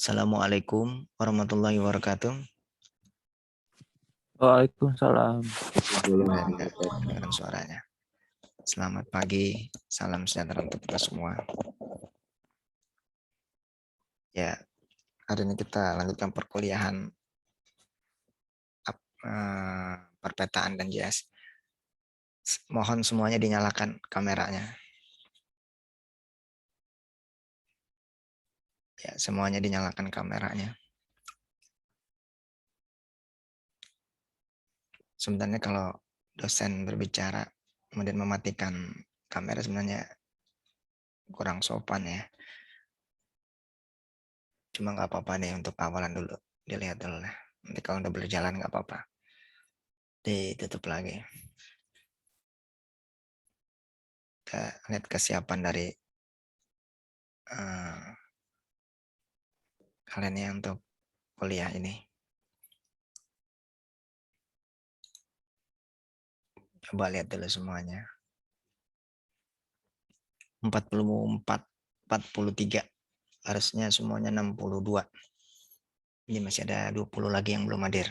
Assalamualaikum warahmatullahi wabarakatuh. Waalaikumsalam. Dengarkan suaranya. Selamat pagi, salam sejahtera untuk kita semua. Ya, hari ini kita lanjutkan perkuliahan perpetaan dan GIS. Mohon semuanya dinyalakan kameranya. Ya, semuanya dinyalakan kameranya. Sebenarnya kalau dosen berbicara kemudian mematikan kamera sebenarnya kurang sopan ya. Cuma nggak apa-apa nih untuk awalan dulu. Dilihat dulu lah. Nanti kalau udah berjalan nggak apa-apa. Ditutup lagi. Kita lihat kesiapan dari kalian ya untuk kuliah ini. Coba lihat dulu semuanya. 44, 43. Harusnya semuanya 62. Ini masih ada 20 lagi yang belum hadir.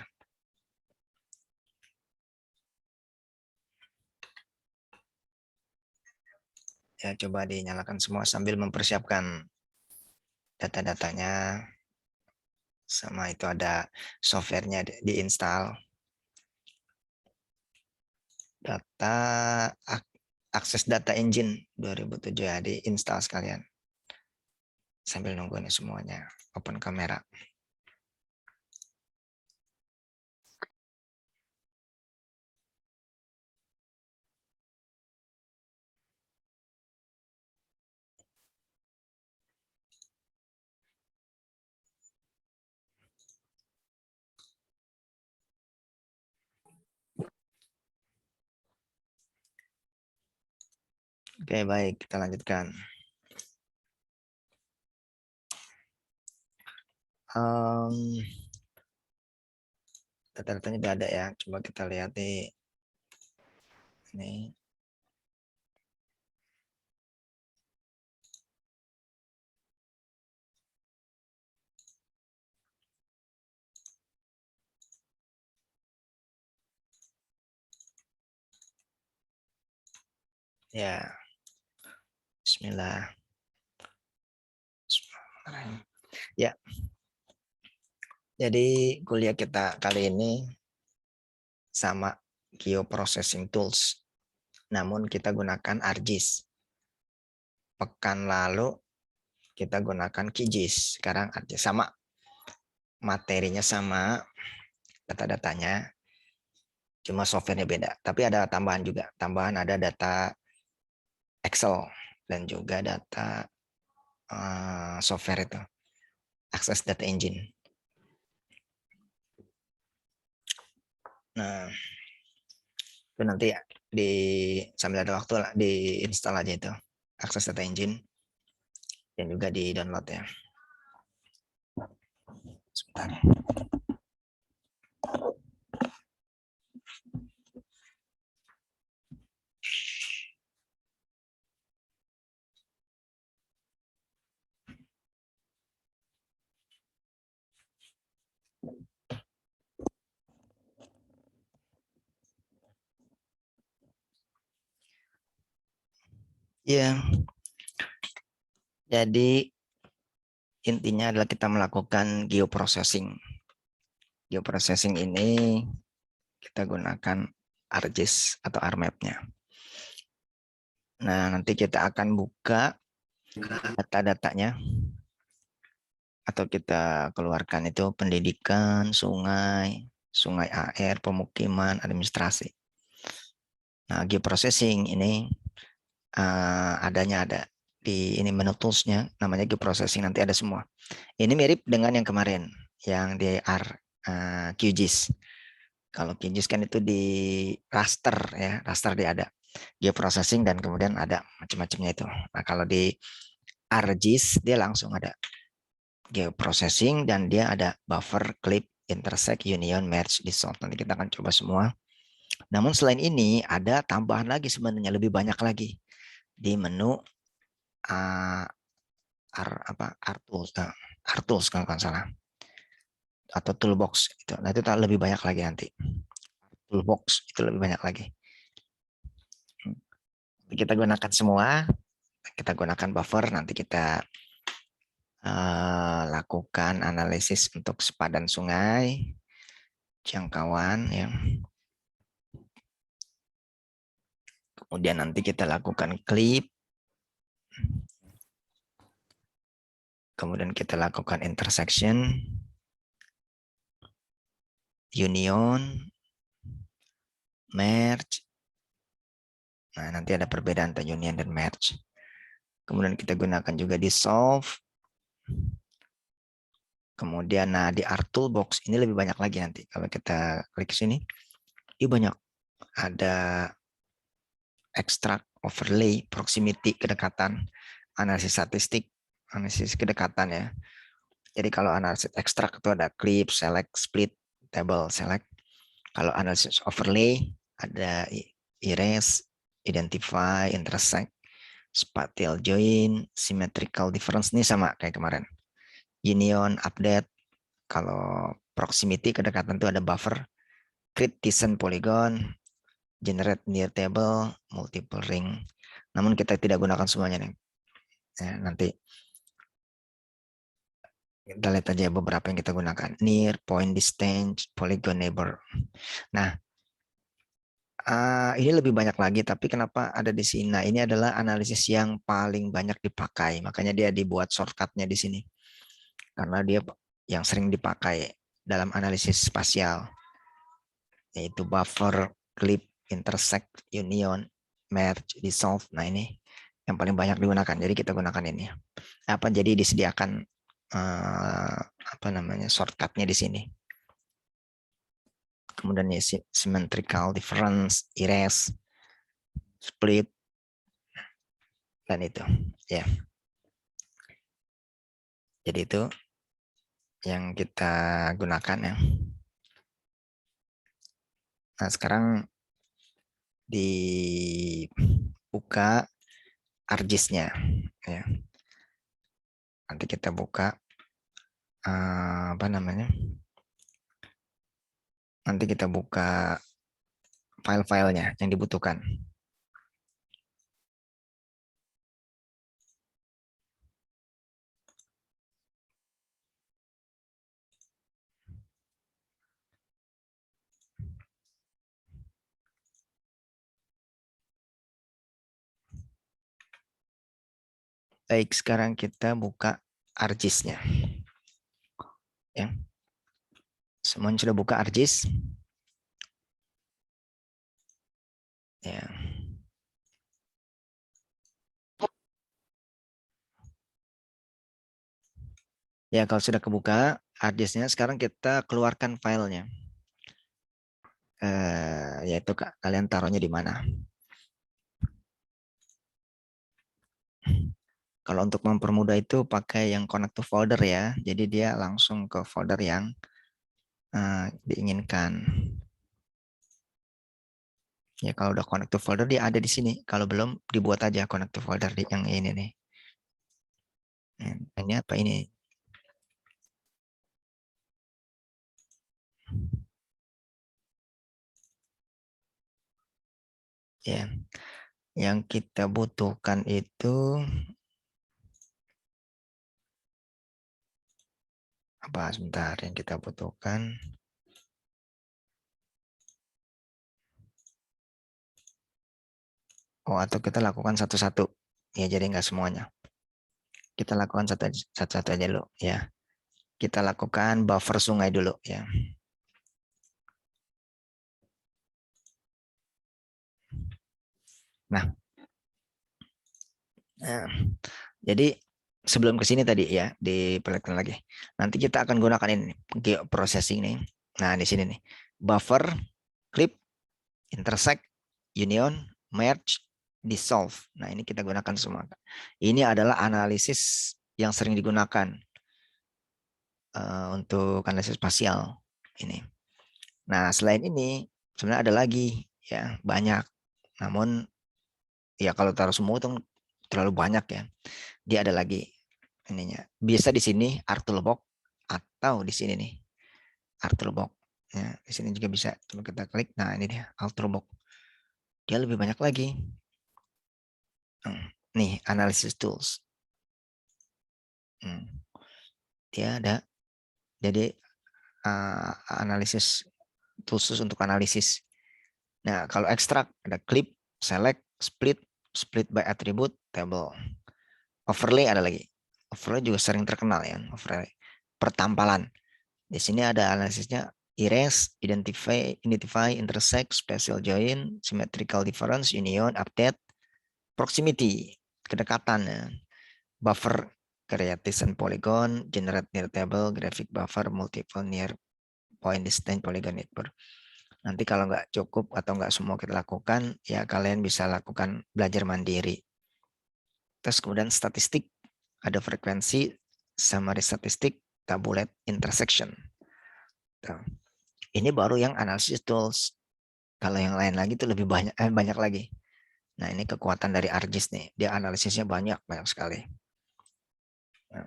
Ya, coba dinyalakan semua sambil mempersiapkan data-datanya. Sama itu ada softwarenya diinstal. Data akses data engine 2007 ya, diinstal sekalian. Sambil nunggu nih semuanya open kamera. Oke, baik, kita lanjutkan. Data-datanya udah ada ya. Coba kita lihat nih. Ini. Ya. Bismillah. Ya. Jadi kuliah kita kali ini sama geoprocessing tools. Namun kita gunakan ArcGIS. Pekan lalu kita gunakan QGIS. Sekarang ArcGIS sama. Materinya sama, data-datanya. Cuma softwarenya beda. Tapi ada tambahan juga. Tambahan ada data Excel dan juga data software itu. Access Data Engine. Nah, itu nanti ya sambil ada waktu lah diinstal aja itu Access Data Engine dan juga di download ya. Sebentar. Ya, jadi intinya adalah kita melakukan geoprocessing. Geoprocessing ini kita gunakan ArcGIS atau ArcMap-nya. Nah, nanti kita akan buka data-datanya atau kita keluarkan itu pendidikan, sungai air, pemukiman, administrasi. Nah, geoprocessing ini adanya ada di ini menu toolsnya, namanya geoprocessing, nanti ada semua. Ini mirip dengan yang kemarin yang di QGIS. Kalau QGIS kan itu di raster ya, raster dia ada geoprocessing dan kemudian ada macam-macamnya itu. Nah, kalau di ArcGIS dia langsung ada geoprocessing dan dia ada buffer, clip, intersect, union, merge, dissolve. Nanti kita akan coba semua. Namun selain ini ada tambahan lagi sebenarnya, lebih banyak lagi di menu ArcTools. Artools kalau nggak salah, atau toolbox itu. Nah itu lebih banyak lagi nanti. Toolbox itu lebih banyak lagi. Kita gunakan semua, kita gunakan buffer, nanti kita lakukan analisis untuk sepadan sungai, jangkauan, ya. Kemudian nanti kita lakukan clip, kemudian kita lakukan intersection, union, merge. Nah, nanti ada perbedaan antara union dan merge. Kemudian kita gunakan juga dissolve. Kemudian nah di Art Toolbox ini lebih banyak lagi nanti. Kalau kita klik sini, ini banyak. Ada extract, overlay, proximity, kedekatan, analisis statistik, analisis kedekatan ya. Jadi kalau analisis extract itu ada clip, select, split, table, select. Kalau analisis overlay ada erase, identify, intersect, spatial join, symmetrical difference, ini sama kayak kemarin. Union, update. Kalau proximity, kedekatan itu ada buffer, create decent polygon, generate near table, multiple ring. Namun kita tidak gunakan semuanya nih. Ya, nanti kita lihat aja beberapa yang kita gunakan. Near, point distance, polygon neighbor. Nah, ini lebih banyak lagi, tapi kenapa ada di sini? Nah, ini adalah analisis yang paling banyak dipakai. Makanya dia dibuat shortcutnya di sini. Karena dia yang sering dipakai dalam analisis spasial. Yaitu buffer, clip, intersect, union, merge, dissolve. Nah, ini yang paling banyak digunakan. Jadi kita gunakan ini. Jadi disediakan shortcutnya di sini. Kemudian ya symmetrical difference, erase, split, dan itu ya. Jadi itu yang kita gunakan ya. Nah sekarang dibuka ArcGIS-nya ya. Nanti kita buka nanti kita buka file-filenya yang dibutuhkan. Baik, sekarang kita buka ArcGIS-nya. Ya. Semuanya sudah buka ArcGIS? Ya. Ya, kalau sudah kebuka ArcGIS-nya, sekarang kita keluarkan filenya. Yaitu kalian taruhnya di mana. Kalau untuk mempermudah itu pakai yang connect to folder ya. Jadi dia langsung ke folder yang diinginkan. Ya kalau udah connect to folder dia ada di sini. Kalau belum dibuat aja connect to folder di yang ini nih. Ini apa ini? Ya, yang kita butuhkan itu apa? Sebentar, yang kita butuhkan. Oh, atau kita lakukan satu-satu. Ya, jadi nggak semuanya. Kita lakukan satu-satu aja dulu ya. Kita lakukan buffer sungai dulu ya. Nah, jadi sebelum ke sini tadi ya, diperlihatkan lagi. Nanti kita akan gunakan ini geoprocessing nih. Nah, di sini nih. Buffer, clip, intersect, union, merge, dissolve. Nah, ini kita gunakan semua. Ini adalah analisis yang sering digunakan untuk analisis spasial ini. Nah, selain ini sebenarnya ada lagi ya, banyak. Namun ya kalau taruh semua itu terlalu banyak ya. Dia ada lagi ininya. Bisa di sini Artulbox atau di sini nih Artulbox. Ya, di sini juga bisa. Coba kita klik. Nah, ini dia Artulbox. Dia lebih banyak lagi. Nih, analysis tools. Dia ada. Jadi analisis khusus untuk analisis. Nah, kalau ekstrak ada clip, select, split, split by attribute, table. Overlay ada lagi. Overlay juga sering terkenal ya, overlay. Pertampalan. Di sini ada analisisnya erase, identify, intersect, special join, symmetrical difference, union, update, proximity, kedekatan, ya. Buffer, create and polygon, generate near table, graphic buffer, multiple near point distance polygon network. Nanti kalau nggak cukup atau nggak semua kita lakukan, ya kalian bisa lakukan belajar mandiri. Terus kemudian statistik, ada frekuensi, summary statistik, tabulate intersection. Tuh. Ini baru yang analysis tools. Kalau yang lain lagi itu lebih banyak lagi. Nah, ini kekuatan dari ArcGIS nih. Dia analisisnya banyak sekali. Nah,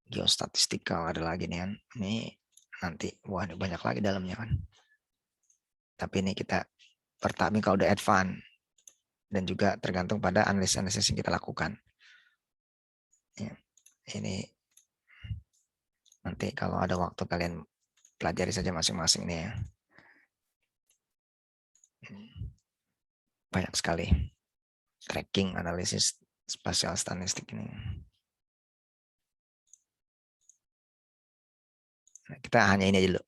geostatistikal ada lagi nih kan. Ini nanti, wah ini banyak lagi dalamnya kan. Tapi ini kita pertama kalau udah advance dan juga tergantung pada analisis yang kita lakukan. Ya, ini nanti kalau ada waktu kalian pelajari saja masing-masing nih ya. Banyak sekali tracking analisis spasial statistik ini. Nah, kita hanya ini dulu.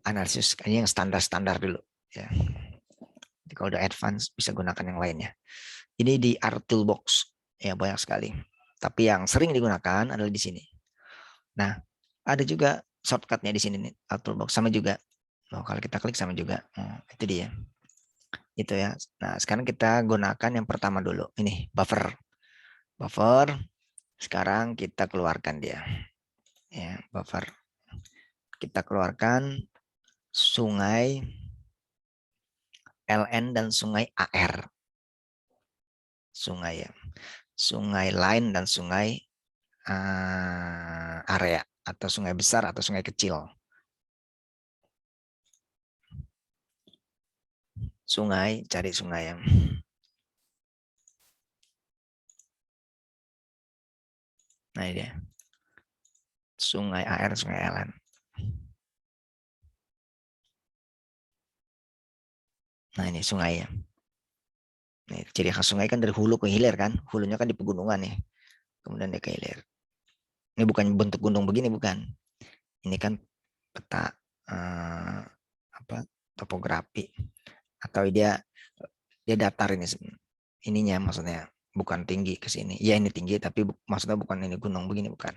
Analisis ini yang standar-standar dulu ya. Jadi kalau udah advance bisa gunakan yang lainnya. Ini di Artulbox ya, banyak sekali. Tapi yang sering digunakan adalah di sini. Nah, ada juga shortcutnya di sini nih, Artulbox sama juga. Oh, kalau kita klik sama juga. Itu dia. Itu ya. Nah, sekarang kita gunakan yang pertama dulu. Ini buffer. Buffer. Sekarang kita keluarkan dia. Ya, buffer. Kita keluarkan sungai LN dan sungai AR. Sungai ya. Sungai line dan sungai area atau sungai besar atau sungai kecil. Sungai, cari sungai yang nah ini dia. Sungai AR, sungai LN. Nah ini sungai ya. Nih, ciri khas sungai kan dari hulu ke hilir kan. Hulunya kan di pegunungan nih. Kemudian dia ke hilir. Ini bukan bentuk gunung begini, bukan. Ini kan peta apa topografi atau dia datar ini ininya, maksudnya bukan tinggi ke sini. Ya ini tinggi tapi maksudnya bukan ini gunung begini, bukan.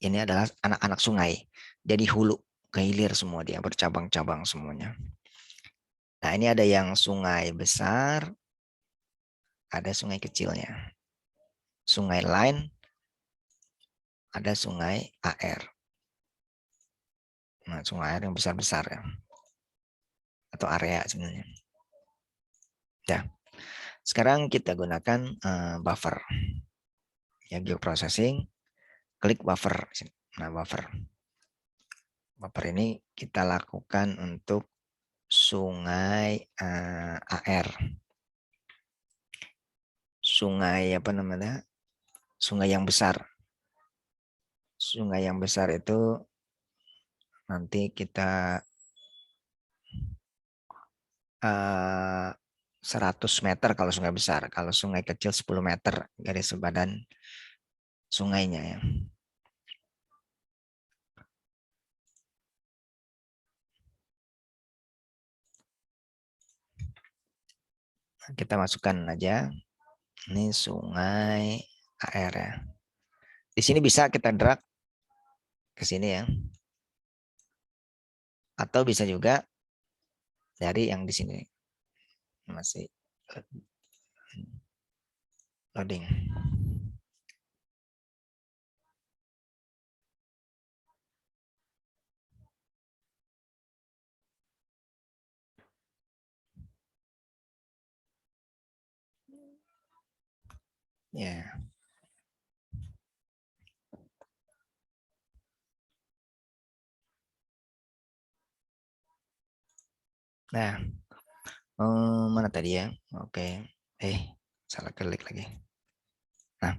Ini adalah anak-anak sungai. Jadi hulu ke hilir semua, dia bercabang-cabang semuanya. Nah, ini ada yang sungai besar, ada sungai kecilnya. Sungai line, ada sungai AR. Nah, sungai air yang besar-besar ya. Atau area sebenarnya. Ya. Sekarang kita gunakan buffer. Ya, geoprocessing, klik buffer. Nah, buffer. Buffer ini kita lakukan untuk sungai AR. Sungai apa namanya? Sungai yang besar. Sungai yang besar itu nanti kita 100 meter kalau sungai besar. Kalau sungai kecil 10 meter garis badan sungainya ya. Kita masukkan aja. Ini sungai AR ya. Di sini bisa kita drag ke sini ya. Atau bisa juga dari yang di sini. Masih loading. Ya. Nah, mana tadi ya? Oke. Salah klik lagi. Nah,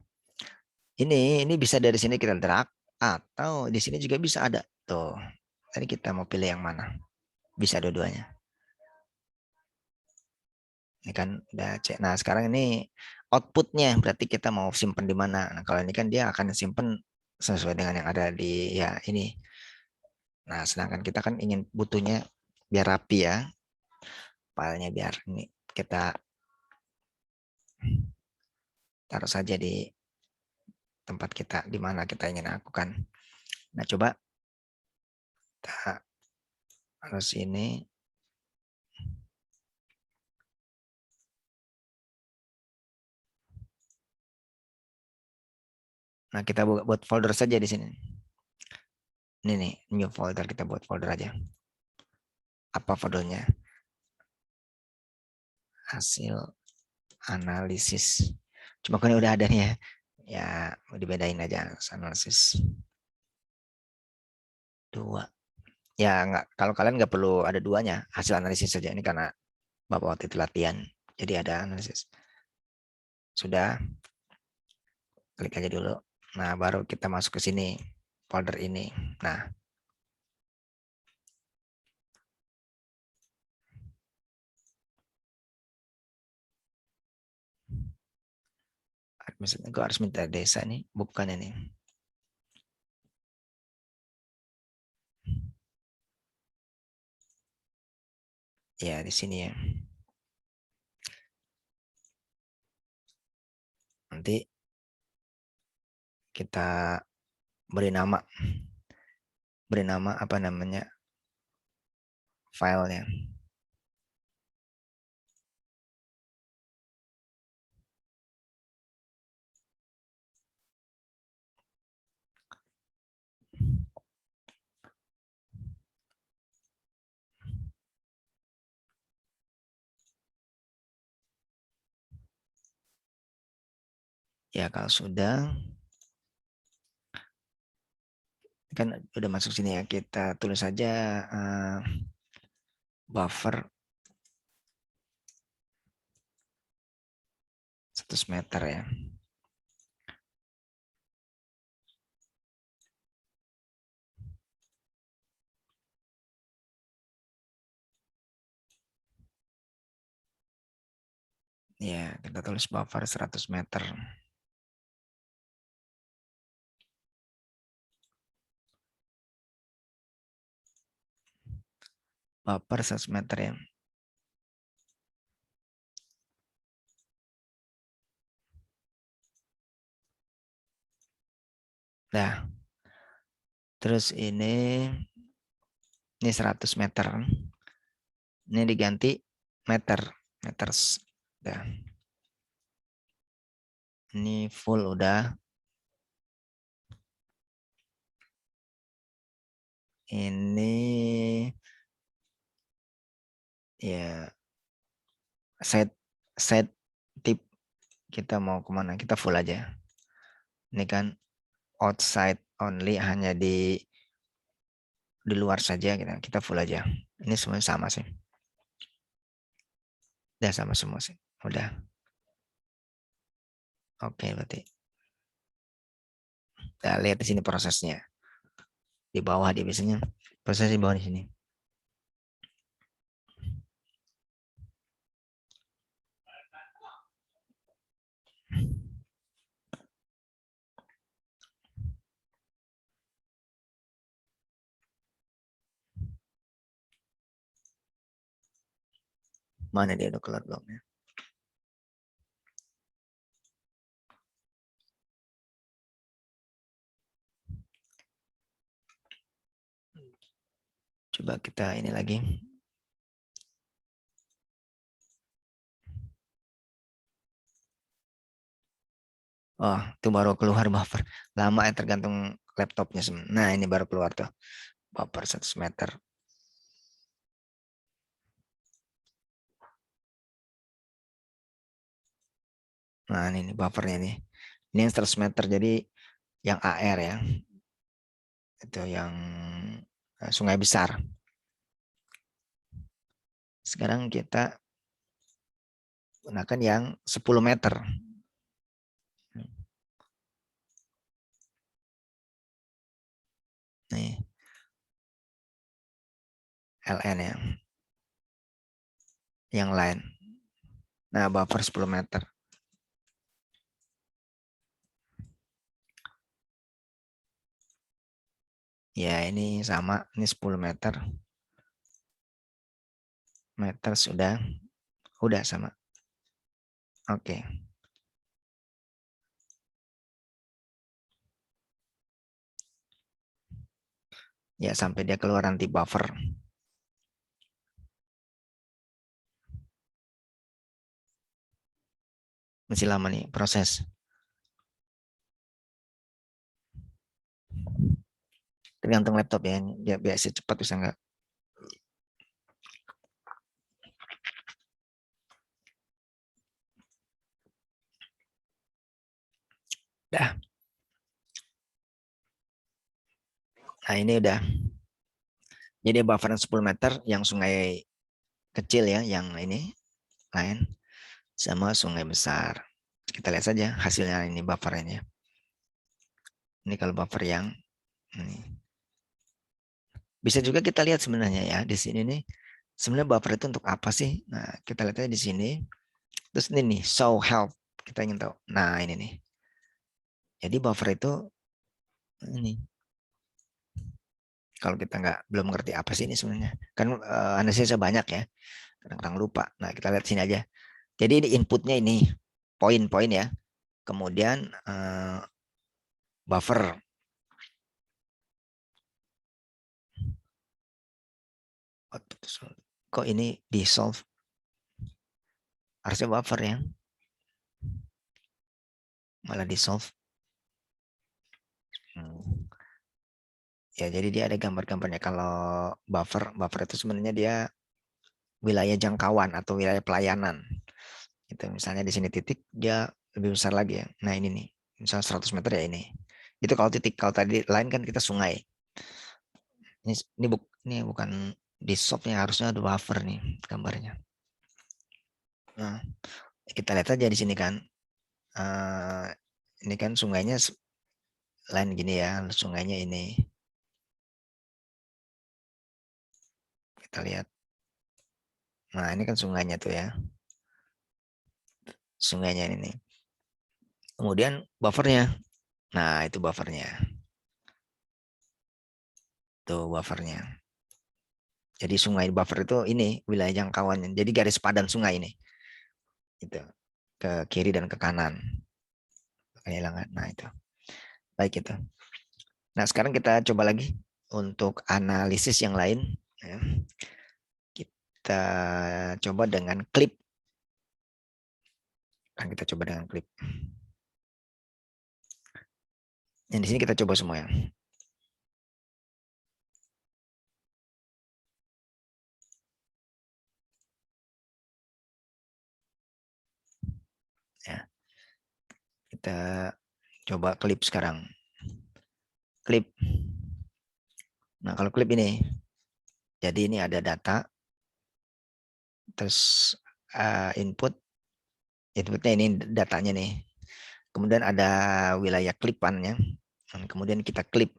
ini bisa dari sini kita drag atau di sini juga bisa ada. Tuh. Tadi kita mau pilih yang mana? Bisa dua-duanya. Ini kan udah cek. Nah, sekarang ini outputnya berarti kita mau simpen di mana. Nah, kalau ini kan dia akan simpen sesuai dengan yang ada di ya ini. Nah, sedangkan kita kan ingin butuhnya biar rapi ya. Filenya biar ini kita taruh saja di tempat kita di mana kita ingin lakukan. Nah, coba kita harus ini. Nah, kita buat folder saja di sini. Ini nih, new folder, kita buat folder aja. Apa foldernya? Hasil analisis. Cuma kan udah ada nih ya. Ya, mau dibedain aja analisis 2. Ya, nggak, kalau kalian nggak perlu ada duanya, hasil analisis saja. Ini karena Bapak waktu itu latihan. Jadi ada analisis. Sudah, klik aja dulu. Nah, baru kita masuk ke sini, folder ini. Nah, misalnya gue harus minta desa nih, bukan ini. Ya, di sini ya. Nanti kita beri nama apa namanya filenya. Ya, kalau sudah kan udah masuk sini ya, kita tulis saja buffer 100 meter ya. Ya, kita tulis buffer 100 meter. Buffer 100 meter ya. Nah, terus ini 100 meter. Ini diganti meter, meters. Nah, ini full udah. Ini ya set set tip kita mau kemana, kita full aja. Ini kan outside only, hanya di luar saja, kita full aja. Ini semuanya sama sih, udah sama semua sih, udah oke. Berarti kita lihat di sini prosesnya di bawah, di biasanya proses di bawah di sini. Mana dia udah keluar belum ya? Coba kita ini lagi. Oh, itu baru keluar buffer. Lama ya tergantung laptopnya. Nah, ini baru keluar tuh. Buffer 100 meter. Nah, ini buffernya nih. Ini yang 100 meter. Jadi yang AR ya. Itu yang sungai besar. Sekarang kita gunakan yang 10 meter. Nih, LN ya. Yang lain. Nah, buffer 10 meter. Ya, ini sama. Ini 10 meter. Meter sudah sama. Oke. Ya, sampai dia keluar nanti buffer. Masih lama nih proses. Tergantung laptop ya. Dia biasa cepat bisa enggak. Dah. Nah, ini udah. Jadi buffer 10 meter yang sungai kecil ya, yang ini lain sama sungai besar. Kita lihat saja hasilnya ini buffer ini. Ini kalau buffer yang ini. Bisa juga kita lihat sebenarnya ya di sini nih. Sebenarnya buffer itu untuk apa sih? Nah, kita lihat aja di sini. Terus ini nih, show help. Kita ingin tahu. Nah, ini nih. Jadi buffer itu ini. Kalau kita belum ngerti apa sih ini sebenarnya. Kan analisisnya banyak ya. Kadang-kadang lupa. Nah, kita lihat sini aja. Jadi ini inputnya ini. Poin-poin ya. Kemudian buffer. Kok ini di solve? Harusnya buffer ya. Malah di solve. Ya, jadi dia ada gambar-gambarnya. Kalau buffer itu sebenarnya dia wilayah jangkauan atau wilayah pelayanan. Itu misalnya di sini titik dia lebih besar lagi ya. Nah, ini nih. Misal 100 meter ya ini. Itu kalau titik, kalau tadi lain kan kita sungai. Ini bukan di softnya, harusnya ada buffer nih gambarnya. Nah, kita lihat aja di sini kan. Ini kan sungainya lain gini ya, sungainya ini. Kita lihat. Nah, ini kan sungainya tuh ya. Sungainya ini nih. Kemudian buffernya. Nah, itu buffernya. Tuh buffernya. Jadi sungai buffer itu ini wilayah jangkauannya. Jadi garis padan sungai ini. Itu ke kiri dan ke kanan. Kehilangan. Nah, itu. Baik itu. Nah, sekarang kita coba lagi untuk analisis yang lain. Ya. Kita coba dengan klip. Nah, kita coba dengan klip. Yang di sini kita coba semua ya. Ya. Kita coba klip sekarang. Klip. Nah, kalau klip ini. Jadi ini ada data. Terus inputnya ini datanya nih. Kemudian ada wilayah klipannya. Kemudian kita klip.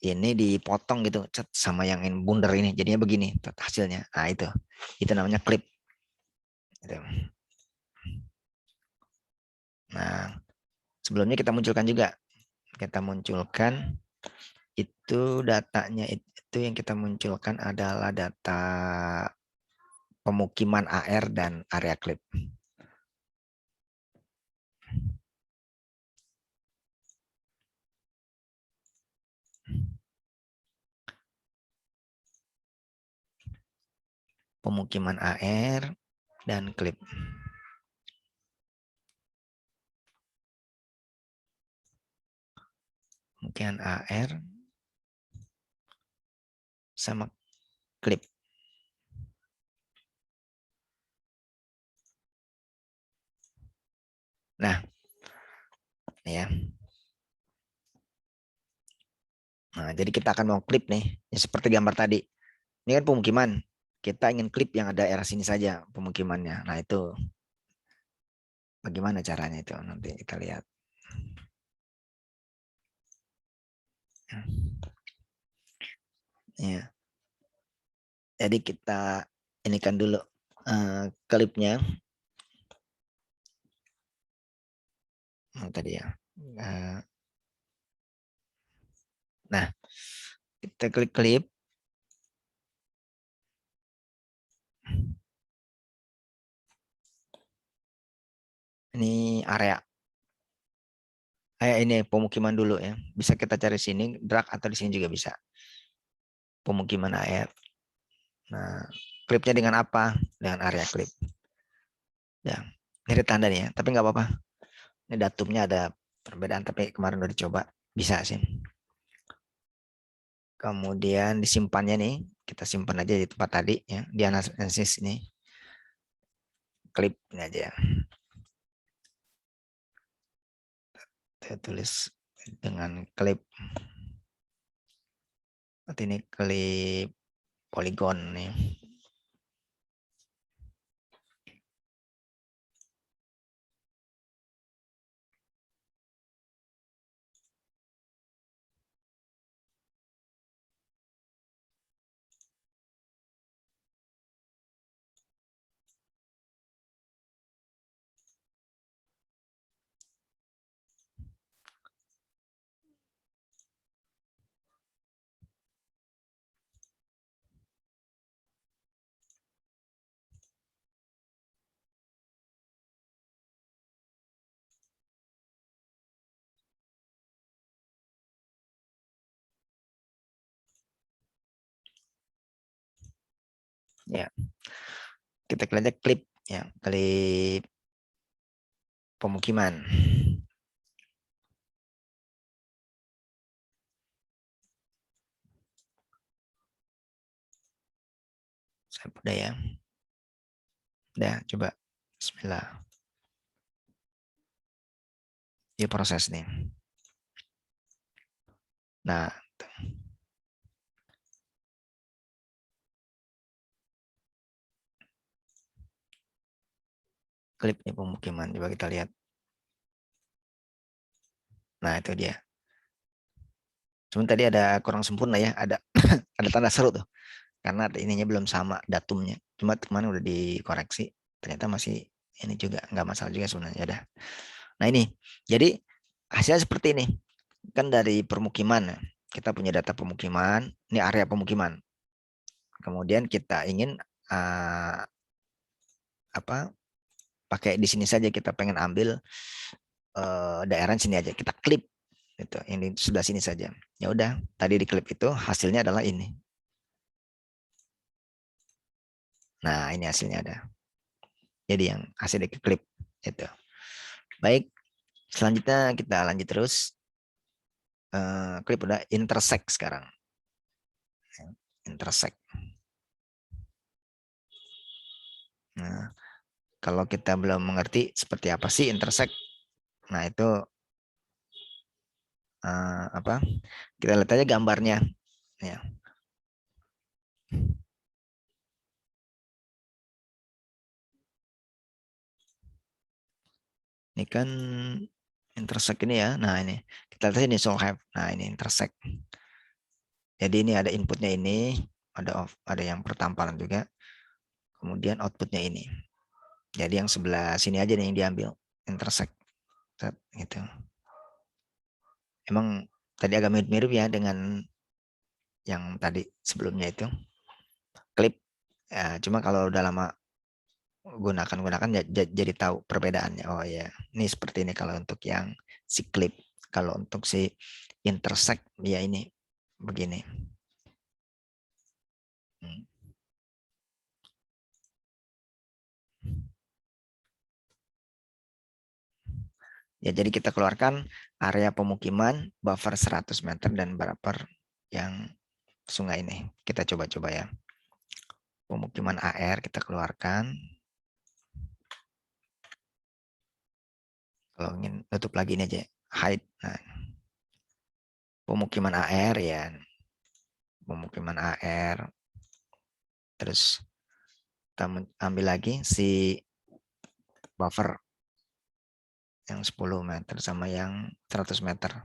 Ini dipotong gitu sama yang bundar ini. Jadinya begini hasilnya. Nah, itu namanya klip. Gitu. Nah, sebelumnya kita munculkan juga. Kita munculkan itu datanya, itu yang kita munculkan adalah data pemukiman AR dan area klip. Pemukiman AR dan klip. Pemukiman AR sama klip. Nah, ya. Nah, jadi kita akan mau klip nih, ya seperti gambar tadi. Ini kan pemukiman. kita ingin klip yang ada daerah sini saja pemukimannya. Nah itu bagaimana caranya itu nanti kita lihat. Ya. Jadi kita ini kan dulu klipnya tadi ya. Nah, kita klik klip. Ini area. Ini pemukiman dulu ya. Bisa kita cari sini, drag atau di sini juga bisa. Pemukiman AR. Nah, klipnya dengan apa? Dengan area klip. Ya, ini tanda nih ya. Tapi nggak apa-apa. Ini datumnya ada perbedaan, tapi kemarin udah dicoba. Bisa sih. Kemudian disimpannya nih, kita simpan aja di tempat tadi ya. Di analisis ini. Klip ini aja ya. Saya tulis dengan klip. Berarti ini klip poligon nih. Ya, kita klik aja klip ya, klip pemukiman. Saya udah ya. Udah, coba. Bismillah. Ini proses nih. Nah, klip nih pemukiman. Coba kita lihat. Nah, itu dia. Cuma tadi ada kurang sempurna ya. Ada ada tanda seru tuh. Karena ininya belum sama datumnya. Cuma teman udah dikoreksi. Ternyata masih ini juga. Nggak masalah juga sebenarnya. Dah. Nah ini. Jadi hasilnya seperti ini. Kan dari permukiman. Kita punya data pemukiman. Ini area pemukiman. Kemudian kita ingin apa pakai di sini saja, kita pengen ambil daerah sini aja, kita klip gitu, ini sudah sini saja. Ya udah, tadi di klip itu hasilnya adalah ini. Nah, ini hasilnya ada. Jadi yang hasil di klip itu. Baik, selanjutnya kita lanjut terus. Klip udah, intersect sekarang. Intersect. Nah, kalau kita belum mengerti seperti apa sih intersect, nah itu apa? Kita lihat aja gambarnya. Ya. Ini kan intersect ini ya. Nah ini kita lihat ini so have. Nah ini intersect. Jadi ini ada inputnya ini, ada yang pertampalan juga. Kemudian outputnya ini. Jadi yang sebelah sini aja nih yang diambil intersect. Gitu. Emang tadi agak mirip-mirip ya dengan yang tadi sebelumnya itu klip. Ya, cuma kalau udah lama gunakan ya, jadi tahu perbedaannya. Oh ya, ini seperti ini kalau untuk yang si klip. Kalau untuk si intersect ya ini begini. Hmm. Ya, jadi kita keluarkan area pemukiman buffer 100 meter dan buffer yang sungai ini. Kita coba-coba ya. Pemukiman AR kita keluarkan. Kalau ingin tutup lagi ini aja, hide. Nah, pemukiman AR ya. Pemukiman AR. Terus kita ambil lagi si buffer yang 10 meter sama yang 100 meter.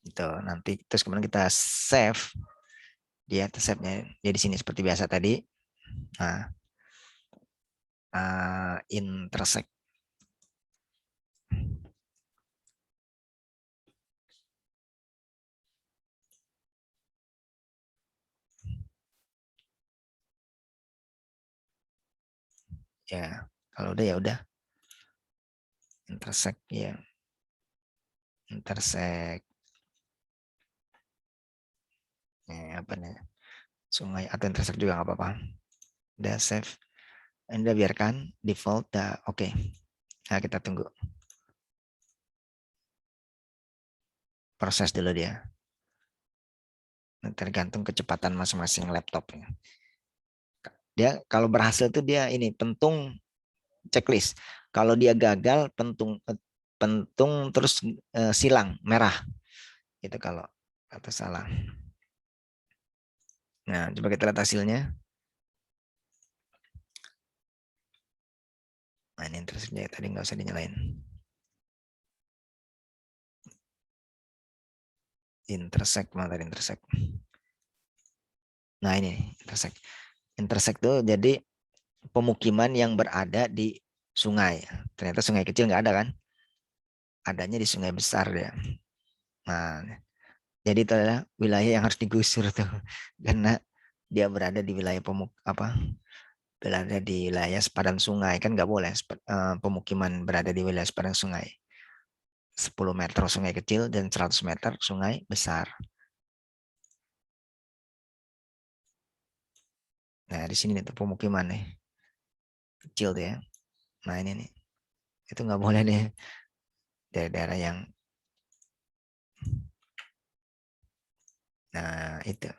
Itu nanti terus kemudian kita save dia, save-nya jadi di sini seperti biasa tadi. Nah, intersect. Ya, kalau udah ya udah. Intersect ya. Intersect. Apa nih? Sungai atau intersect juga nggak apa-apa. Udah save. Anda biarkan default. Oke. Nah, kita tunggu. Proses dulu dia. Tergantung kecepatan masing-masing laptopnya. Dia kalau berhasil tuh dia ini pentung checklist. Kalau dia gagal pentung terus silang merah. Itu kalau atau salah. Nah, coba kita lihat hasilnya. Nah, ini intersect tadi nggak usah dinyalain. Intersect mana tadi intersect? Nah, ini intersect. Intersect tuh jadi pemukiman yang berada di sungai. Ternyata sungai kecil nggak ada kan? Adanya di sungai besar ya. Nah, jadi itu adalah wilayah yang harus digusur tuh, karena dia berada di wilayah berada di wilayah sepadan sungai kan nggak boleh pemukiman berada di wilayah sepadan sungai. 10 meter sungai kecil dan 100 meter sungai besar. Nah, di sini nih tuh pemukiman nih. Kecil tuh ya. Nah, ini nih. Itu nggak boleh nih. Daerah-daerah yang nah itu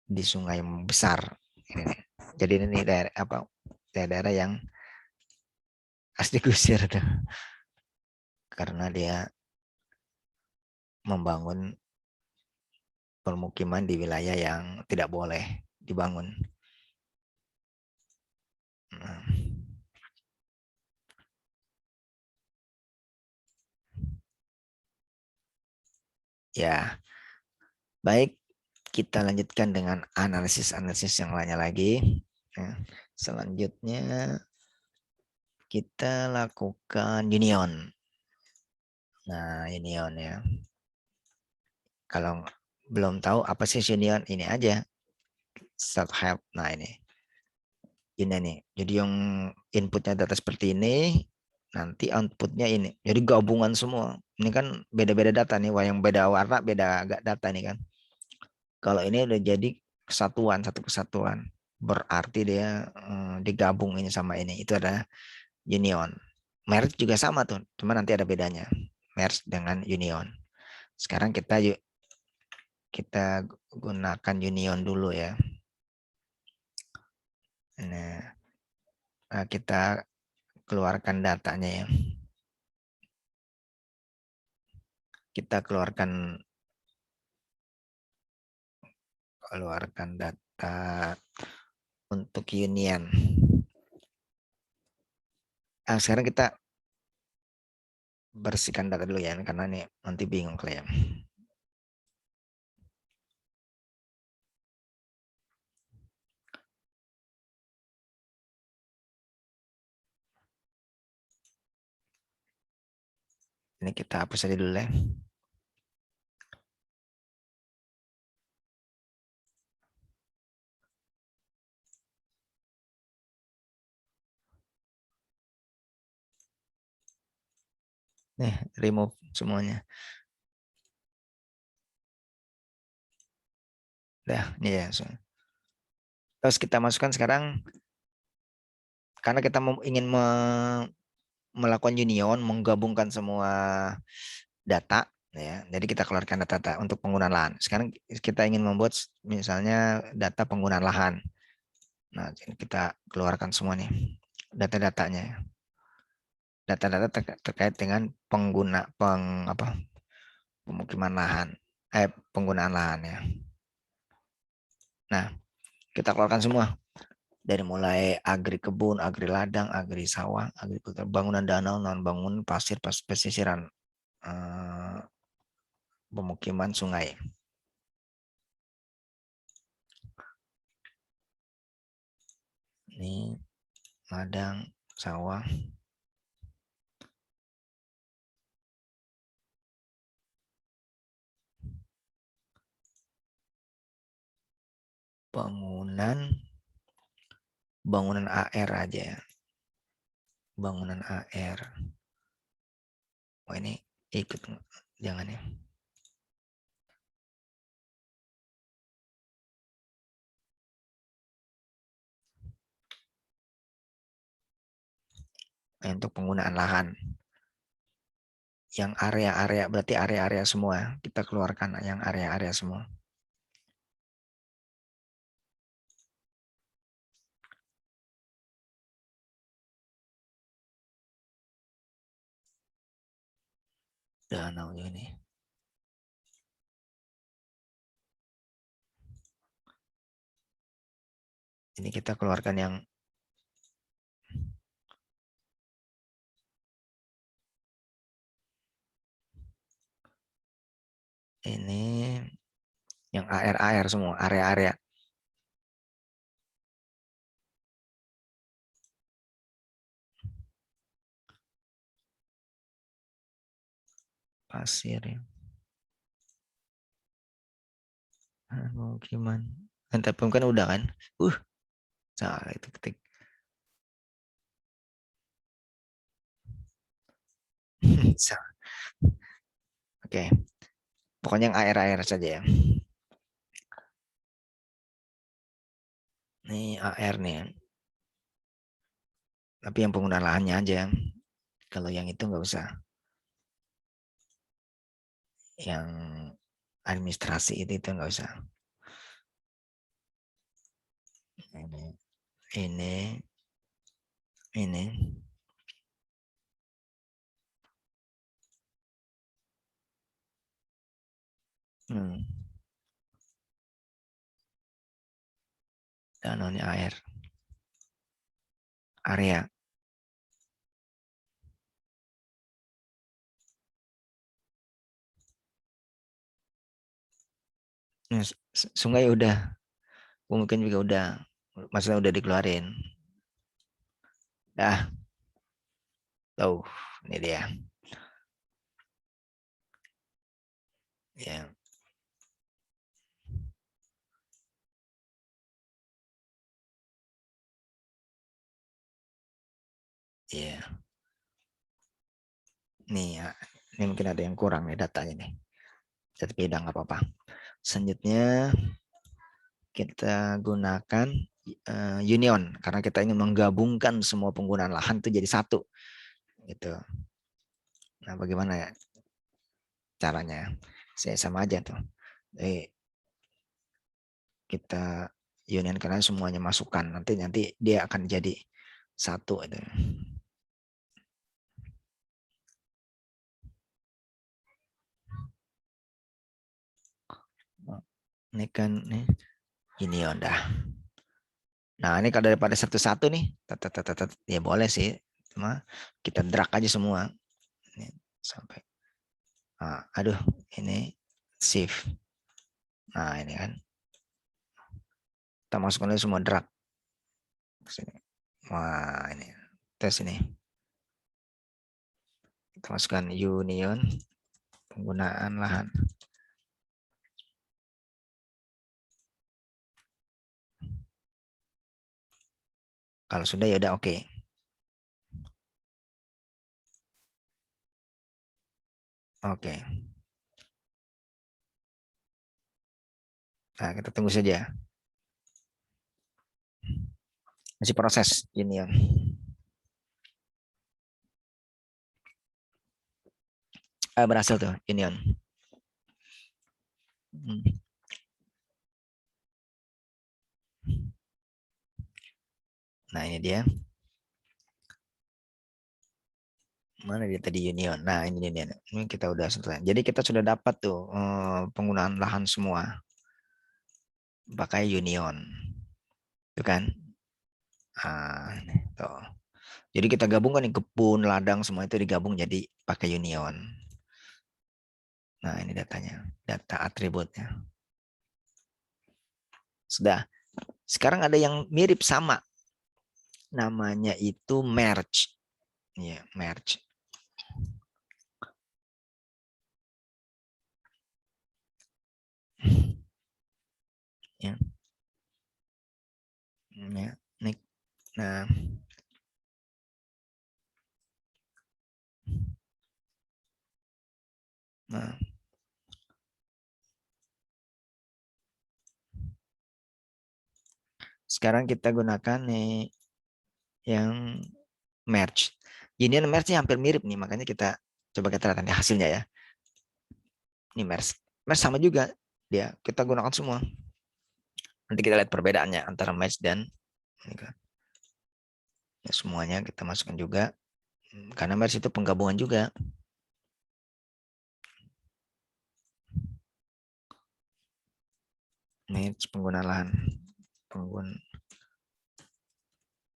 di sungai besar. Ini nih. Jadi ini daerah-daerah yang harus digusir tuh. Karena dia membangun permukiman di wilayah yang tidak boleh dibangun. Nah, ya, baik, kita lanjutkan dengan analisis-analisis yang lainnya lagi. Ya, selanjutnya kita lakukan union. Nah, union ya. Kalau belum tahu apa sih union, ini aja. Start help. Nah, ini. Jadi yang inputnya data seperti ini, nanti outputnya ini. Jadi gabungan semua. Ini kan beda-beda data nih. Wah, yang beda warna, beda agak data nih kan. Kalau ini udah jadi kesatuan, satu kesatuan. Berarti dia digabung ini sama ini. Itu adalah union. Merge juga sama tuh, cuma nanti ada bedanya. Merge dengan union. Sekarang kita gunakan union dulu ya. Nah, kita keluarkan datanya ya. Kita keluarkan data untuk union. Sekarang kita bersihkan data dulu ya, karena ini nanti bingung kalian. Ini kita hapus aja dulu ya. Nih, remove semuanya. Dah, ini ya. Terus kita masukkan sekarang, karena kita ingin melakukan union, menggabungkan semua data, ya. Jadi kita keluarkan data untuk penggunaan lahan. Sekarang kita ingin membuat misalnya data penggunaan lahan. Nah, kita keluarkan semua nih data-datanya. Data-data terkait dengan pemukiman lahan, penggunaan lahan ya. Nah, Kita keluarkan semua. Dari mulai agri kebun, agri ladang, agri sawah, agrikultur, bangunan danau, non bangunan, pasir, pesisiran, pemukiman, sungai. Ini ladang, sawah. Bangunan AR aja ya. Bangunan AR. Oh ini ikut, jangan ya. Untuk penggunaan lahan. Yang area-area, berarti area-area semua. Kita keluarkan yang area-area semua. Danau ini. Ini kita keluarkan yang ini, yang AR semua, area-area. Pasir ya. Mau gimana? Tapi kan udah kan? Salah itu ketik. Oke. Pokoknya yang AR saja ya. Ini AR nih. Tapi yang penggunaan lahannya aja. Kalau yang itu nggak usah. Yang administrasi itu nggak usah. Ini. Danau ini air. Area. Sungai udah. Mungkin juga udah. Maksudnya udah dikeluarin. Dah. Tuh. Ini dia. Ya. Ya. Nih ya. Ini mungkin ada yang kurang nih datanya nih. Tapi udah nggak apa-apa. Selanjutnya kita gunakan union karena kita ingin menggabungkan semua penggunaan lahan itu jadi satu. Gitu. Nah, bagaimana ya caranya? Saya sama aja tuh. Jadi kita union karena semuanya masukkan. Nanti dia akan jadi satu itu. Ini kan nih union dah. Nah, ini kalau daripada satu-satu nih, ya boleh sih. Cuma kita drag aja semua. Ini sampai. Nah, aduh, ini shift. Nah, ini kan. Kita masukkan semua drag. Sini. Wah, ini. Tes ini. Kita masukkan union. Penggunaan lahan. Kalau sudah ya udah oke. Oke. Nah, kita tunggu saja. Masih proses union. Berhasil tuh union. Nah, ini dia. Mana dia tadi union? Nah, ini dia. Ini kita udah selesai. Jadi kita sudah dapat tuh penggunaan lahan semua pakai union. Itu kan. Tuh. Jadi kita gabungkan nih kebun, ladang, semua itu digabung jadi pakai union. Nah, ini datanya, data atributnya. Sudah. Sekarang ada yang mirip sama. Namanya itu merge. Ya, merge. Ya. Ya. Nah, nah, sekarang kita gunakan nih yang merge. Union merge hampir mirip nih, makanya kita coba kita lihat nanti hasilnya ya. Ini merge. Merge sama juga dia. Kita gunakan semua. Nanti kita lihat perbedaannya antara merge dan ini kan. Ya, semuanya kita masukkan juga. Karena merge itu penggabungan juga. Merge pengguna lahan. Pengguna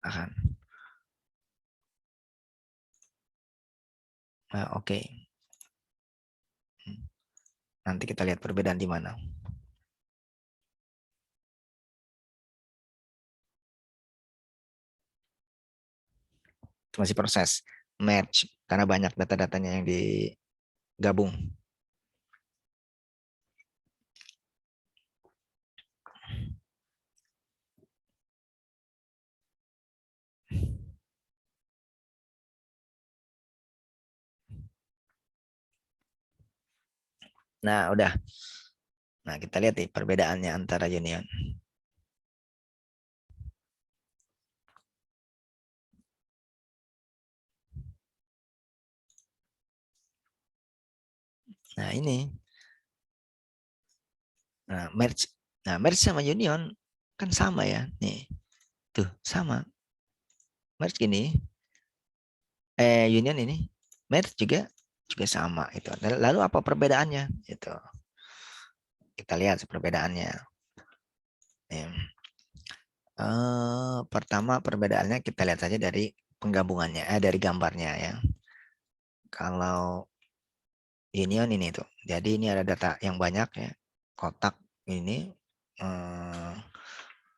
lahan. Nah, oke. Nanti kita lihat perbedaan di mana. Itu masih proses merge karena banyak data-datanya yang digabung. Nah, udah. Nah, kita lihat nih perbedaannya antara union. Nah, ini. Nah, merge. Nah, merge sama union kan sama ya. Nih. Tuh, sama. Merge gini. Union ini. Merge juga sama itu. Lalu apa perbedaannya? Itu. Kita lihat perbedaannya. Pertama perbedaannya kita lihat saja dari penggabungannya, dari gambarnya ya. Kalau union ini tuh, jadi ini ada data yang banyak ya, kotak ini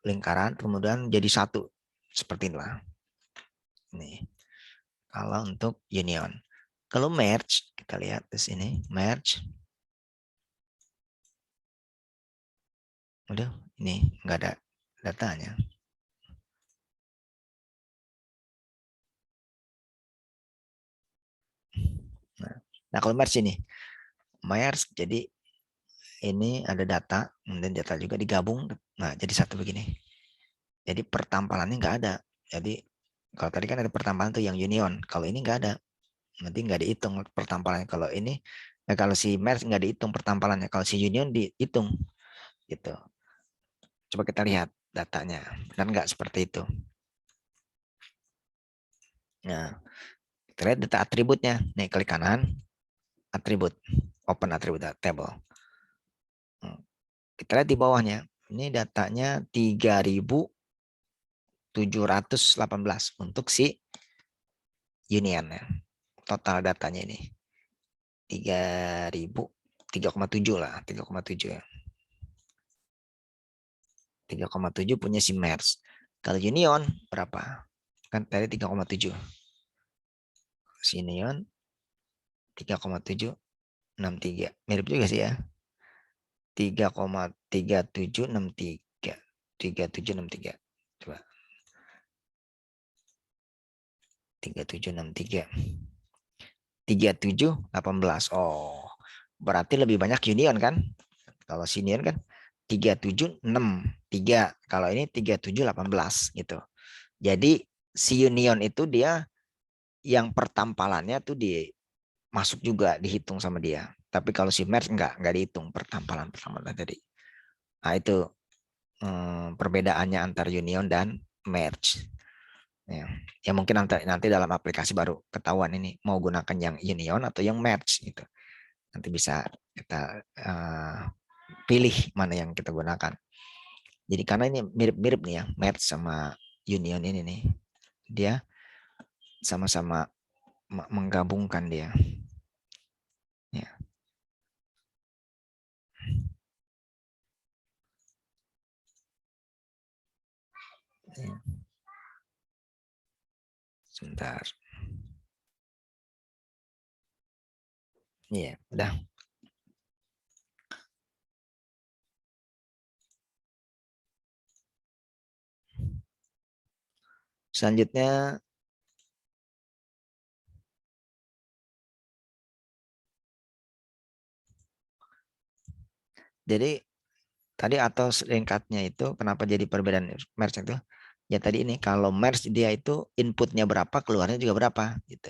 lingkaran, kemudian jadi satu seperti inilah. Ini kalau untuk union. Kalau merge, kita lihat di sini merge. Udah, ini nggak ada datanya. Nah, kalau merge ini, merge jadi ini ada data, kemudian data juga digabung, nah jadi satu begini. Jadi pertampalannya nggak ada. Jadi kalau tadi kan ada pertampalan tuh yang union, kalau ini nggak ada, nanti nggak dihitung pertampalannya. Kalau ini, kalau si merge nggak dihitung pertampalannya, kalau si union dihitung, gitu. Coba kita lihat datanya, benar nggak seperti itu? Nah, kita lihat data atributnya. Nih klik kanan, atribut, open atribut table. Kita lihat di bawahnya, ini datanya 3.718 untuk si union ya. Total datanya ini 3.000, 3,7 lah, 3,7 ya. 3,7 punya si MERS. Kalau Union berapa? Kan tadi 3,7. Si Union 3,763. Mirip juga sih ya. 3,3763. 3763. Coba. 3763. 3718. Oh, berarti lebih banyak Union kan? Kalau Union kan 3763. Kalau ini 3718 gitu. Jadi si Union itu dia yang pertampalannya tuh masuk juga dihitung sama dia. Tapi kalau si merge enggak dihitung pertampalan tadi. Nah, itu perbedaannya antar union dan merge. Ya mungkin nanti dalam aplikasi baru ketahuan ini mau gunakan yang union atau yang merge gitu. Nanti bisa kita pilih mana yang kita gunakan. Jadi karena ini mirip-mirip nih ya, merge sama union ini nih. Dia sama-sama menggabungkan dia. Ya. Ya. Sebentar. Iya, udah. Selanjutnya, jadi tadi atau singkatnya itu kenapa jadi perbedaan merge itu? Ya tadi ini kalau merge dia itu inputnya berapa, keluarnya juga berapa gitu.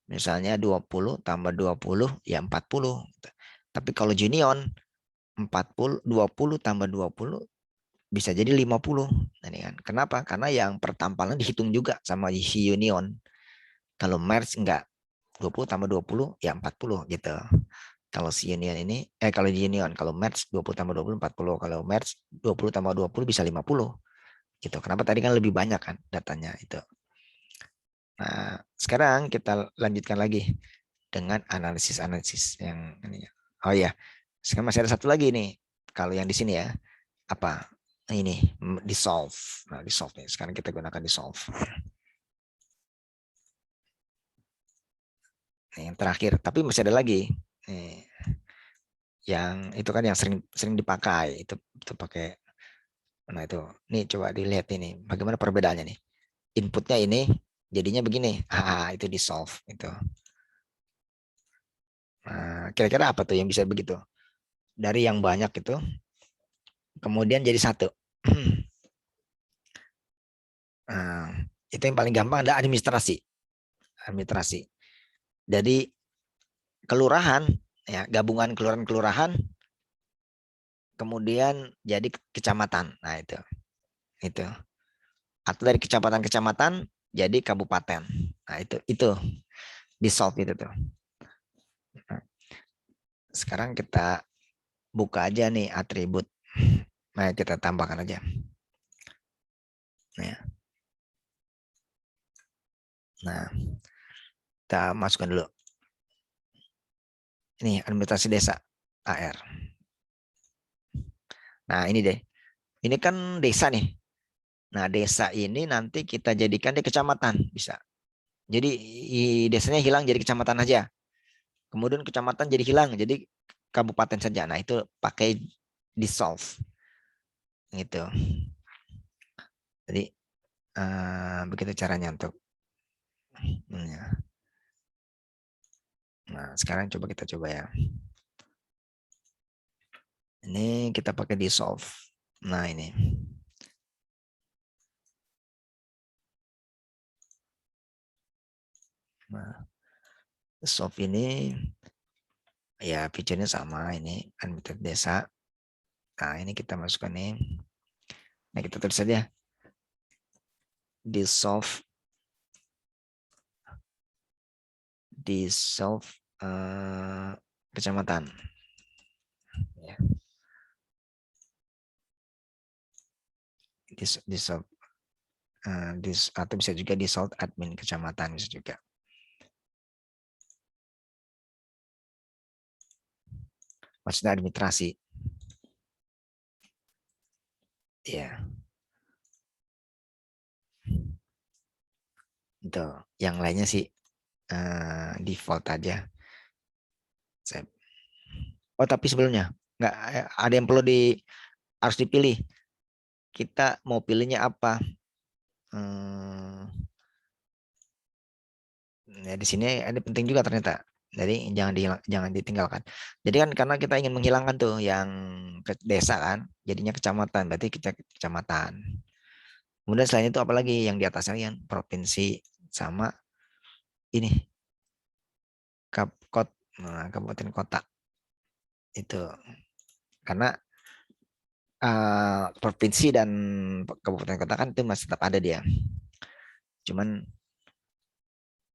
Misalnya 20 tambah 20 ya 40 gitu. Tapi kalau union 20 tambah 20 bisa jadi 50. Nah, ini kan. Kenapa? Karena yang pertampangan dihitung juga sama si union. Kalau merge enggak, 20 tambah 20 ya 40 gitu. Kalau si union ini, kalau di union, kalau merge 20 tambah 20 40. Kalau merge 20 tambah 20 bisa 50 gitu. Kenapa tadi kan lebih banyak kan datanya itu. Nah, sekarang kita lanjutkan lagi dengan analisis-analisis yang ini. Oh ya, sekarang masih ada satu lagi nih. Kalau yang di sini ya, apa? Ini dissolve. Nah, dissolve nih. Sekarang kita gunakan dissolve. Nih, yang terakhir, tapi masih ada lagi. Nih, yang itu kan yang sering sering dipakai itu pakai. Nah itu, nih coba dilihat ini, bagaimana perbedaannya nih. Inputnya ini jadinya begini. Itu dissolve itu. Nah, kira-kira apa tuh yang bisa begitu? Dari yang banyak itu, kemudian jadi satu. Nah, itu yang paling gampang ada administrasi. Administrasi. Jadi kelurahan, ya gabungan kelurahan-kelurahan, kemudian jadi kecamatan. Nah itu. Atau dari kecamatan-kecamatan jadi kabupaten. Nah itu dissolve itu tuh. Nah, sekarang kita buka aja nih atribut. Nah kita tambahkan aja. Nah kita masukkan dulu. Ini administrasi desa AR. Nah ini deh. Ini kan desa nih. Nah desa ini nanti kita jadikan di kecamatan bisa. Jadi desanya hilang jadi kecamatan aja. Kemudian kecamatan jadi hilang jadi kabupaten saja. Nah itu pakai dissolve gitu. Jadi begitu caranya untuk ya. Nah sekarang coba kita coba ya. Ini kita pakai dissolve. Nah ini. Nah, dissolve ini ya fiturnya sama ini unlimited desa. Nah ini kita masukkan nih. Nah kita tulis saja dissolve kecamatan. Ya. Dissolve atau bisa juga dissolve admin kecamatan bisa juga. Maksudnya administrasi. Ya, itu. Yang lainnya sih default aja. Oh tapi sebelumnya nggak ada yang perlu harus dipilih. Kita mau pilihnya apa? Ya di sini ada penting juga ternyata. Jadi jangan ditinggalkan. Jadi kan karena kita ingin menghilangkan tuh yang ke desa kan, jadinya kecamatan. Berarti kita kecamatan. Kemudian selain itu apalagi yang di atasnya yang provinsi sama ini kabupaten kota itu karena provinsi dan kabupaten kota kan itu masih tetap ada dia. Cuman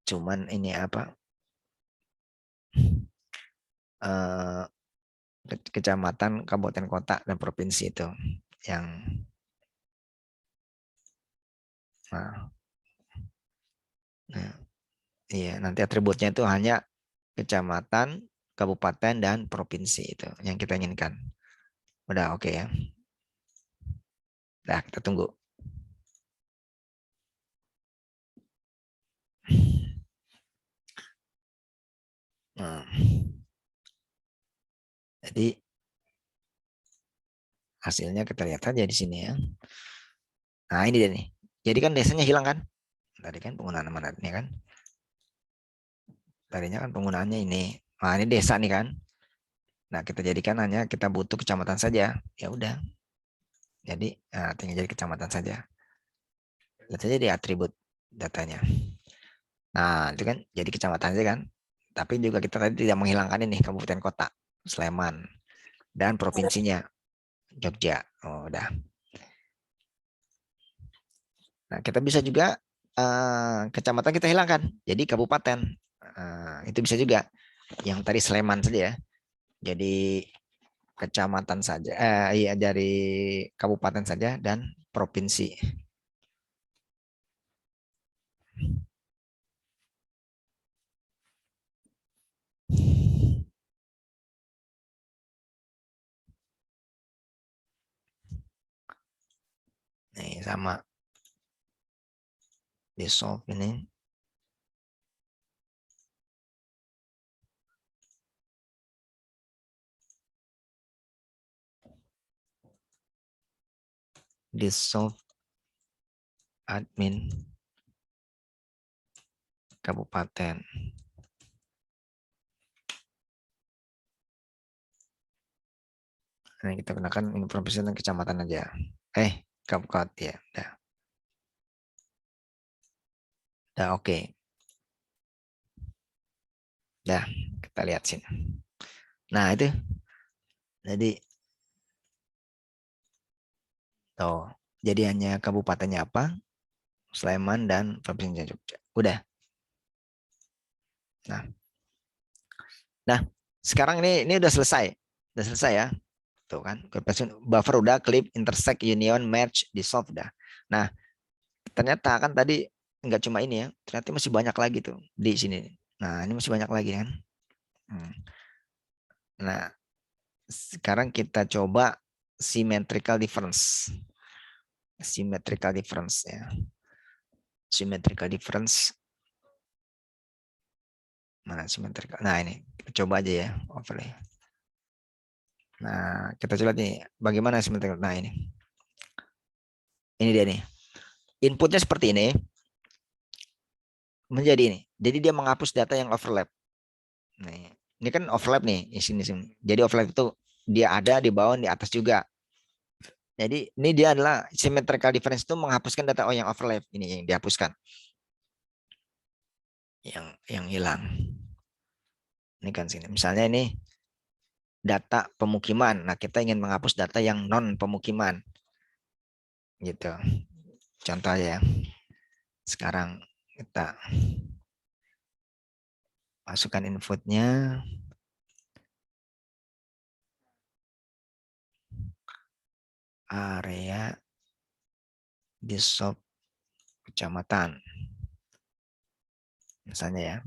cuman ini apa? Kecamatan, kabupaten kota dan provinsi itu yang Nah, nah, iya, nanti atributnya itu hanya kecamatan, kabupaten, dan provinsi itu yang kita inginkan. Udah oke ya. Nah, kita tunggu. Nah, jadi hasilnya kita lihat aja di sini ya. Nah, ini dia nih. Jadi kan desanya hilang kan? Tadi kan penggunaan manatnya kan. Tadinya kan penggunaannya ini. Nah, ini desa nih kan. Nah, kita jadikan hanya kita butuh kecamatan saja. Ya udah. Jadi, nah, tinggal jadi kecamatan saja. Lihat saja di atribut datanya. Nah, itu kan jadi kecamatan saja kan. Tapi juga kita tadi tidak menghilangkan ini kabupaten kota Sleman dan provinsinya Jogja. Oh, udah. Nah, kita bisa juga kecamatan kita hilangkan. Jadi kabupaten. Itu bisa juga. Yang tadi Sleman saja ya. Jadi kecamatan saja. Iya dari kabupaten saja dan provinsi. Nih sama di solve ini. Di solve admin kabupaten. Nah, kita gunakan informasi tentang kecamatan aja. Kabupaten ya. Udah oke. Okay. Dah, kita lihat sini. Nah, itu. Jadi tuh. Jadi hanya kabupatennya apa? Sleman dan provinsi Jogja. Udah. Nah, nah sekarang ini udah selesai. Udah selesai ya. Tuh kan. Buffer udah, clip, intersect, union, match, dissolve dah. Nah, ternyata kan tadi nggak cuma ini ya. Ternyata masih banyak lagi tuh di sini. Nah, ini masih banyak lagi kan. Hmm. Nah, sekarang kita coba symmetrical difference. Symmetrical difference ya. Symmetrical difference. Mana symmetrical? Nah, ini kita coba aja ya overlay. Nah, kita coba nih bagaimana symmetrical. Nah, ini. Ini dia nih. Inputnya seperti ini. Menjadi ini. Jadi dia menghapus data yang overlap. Nih, ini kan overlap nih di sini. Jadi overlap itu dia ada di bawah, di atas juga. Jadi ini dia adalah symmetrical difference itu menghapuskan data yang overlap, ini yang dihapuskan. Yang hilang. Ini kan sini. Misalnya ini data pemukiman. Nah, kita ingin menghapus data yang non pemukiman. Gitu. Contoh ya. Sekarang kita masukkan inputnya. Area di sub kecamatan. Misalnya ya.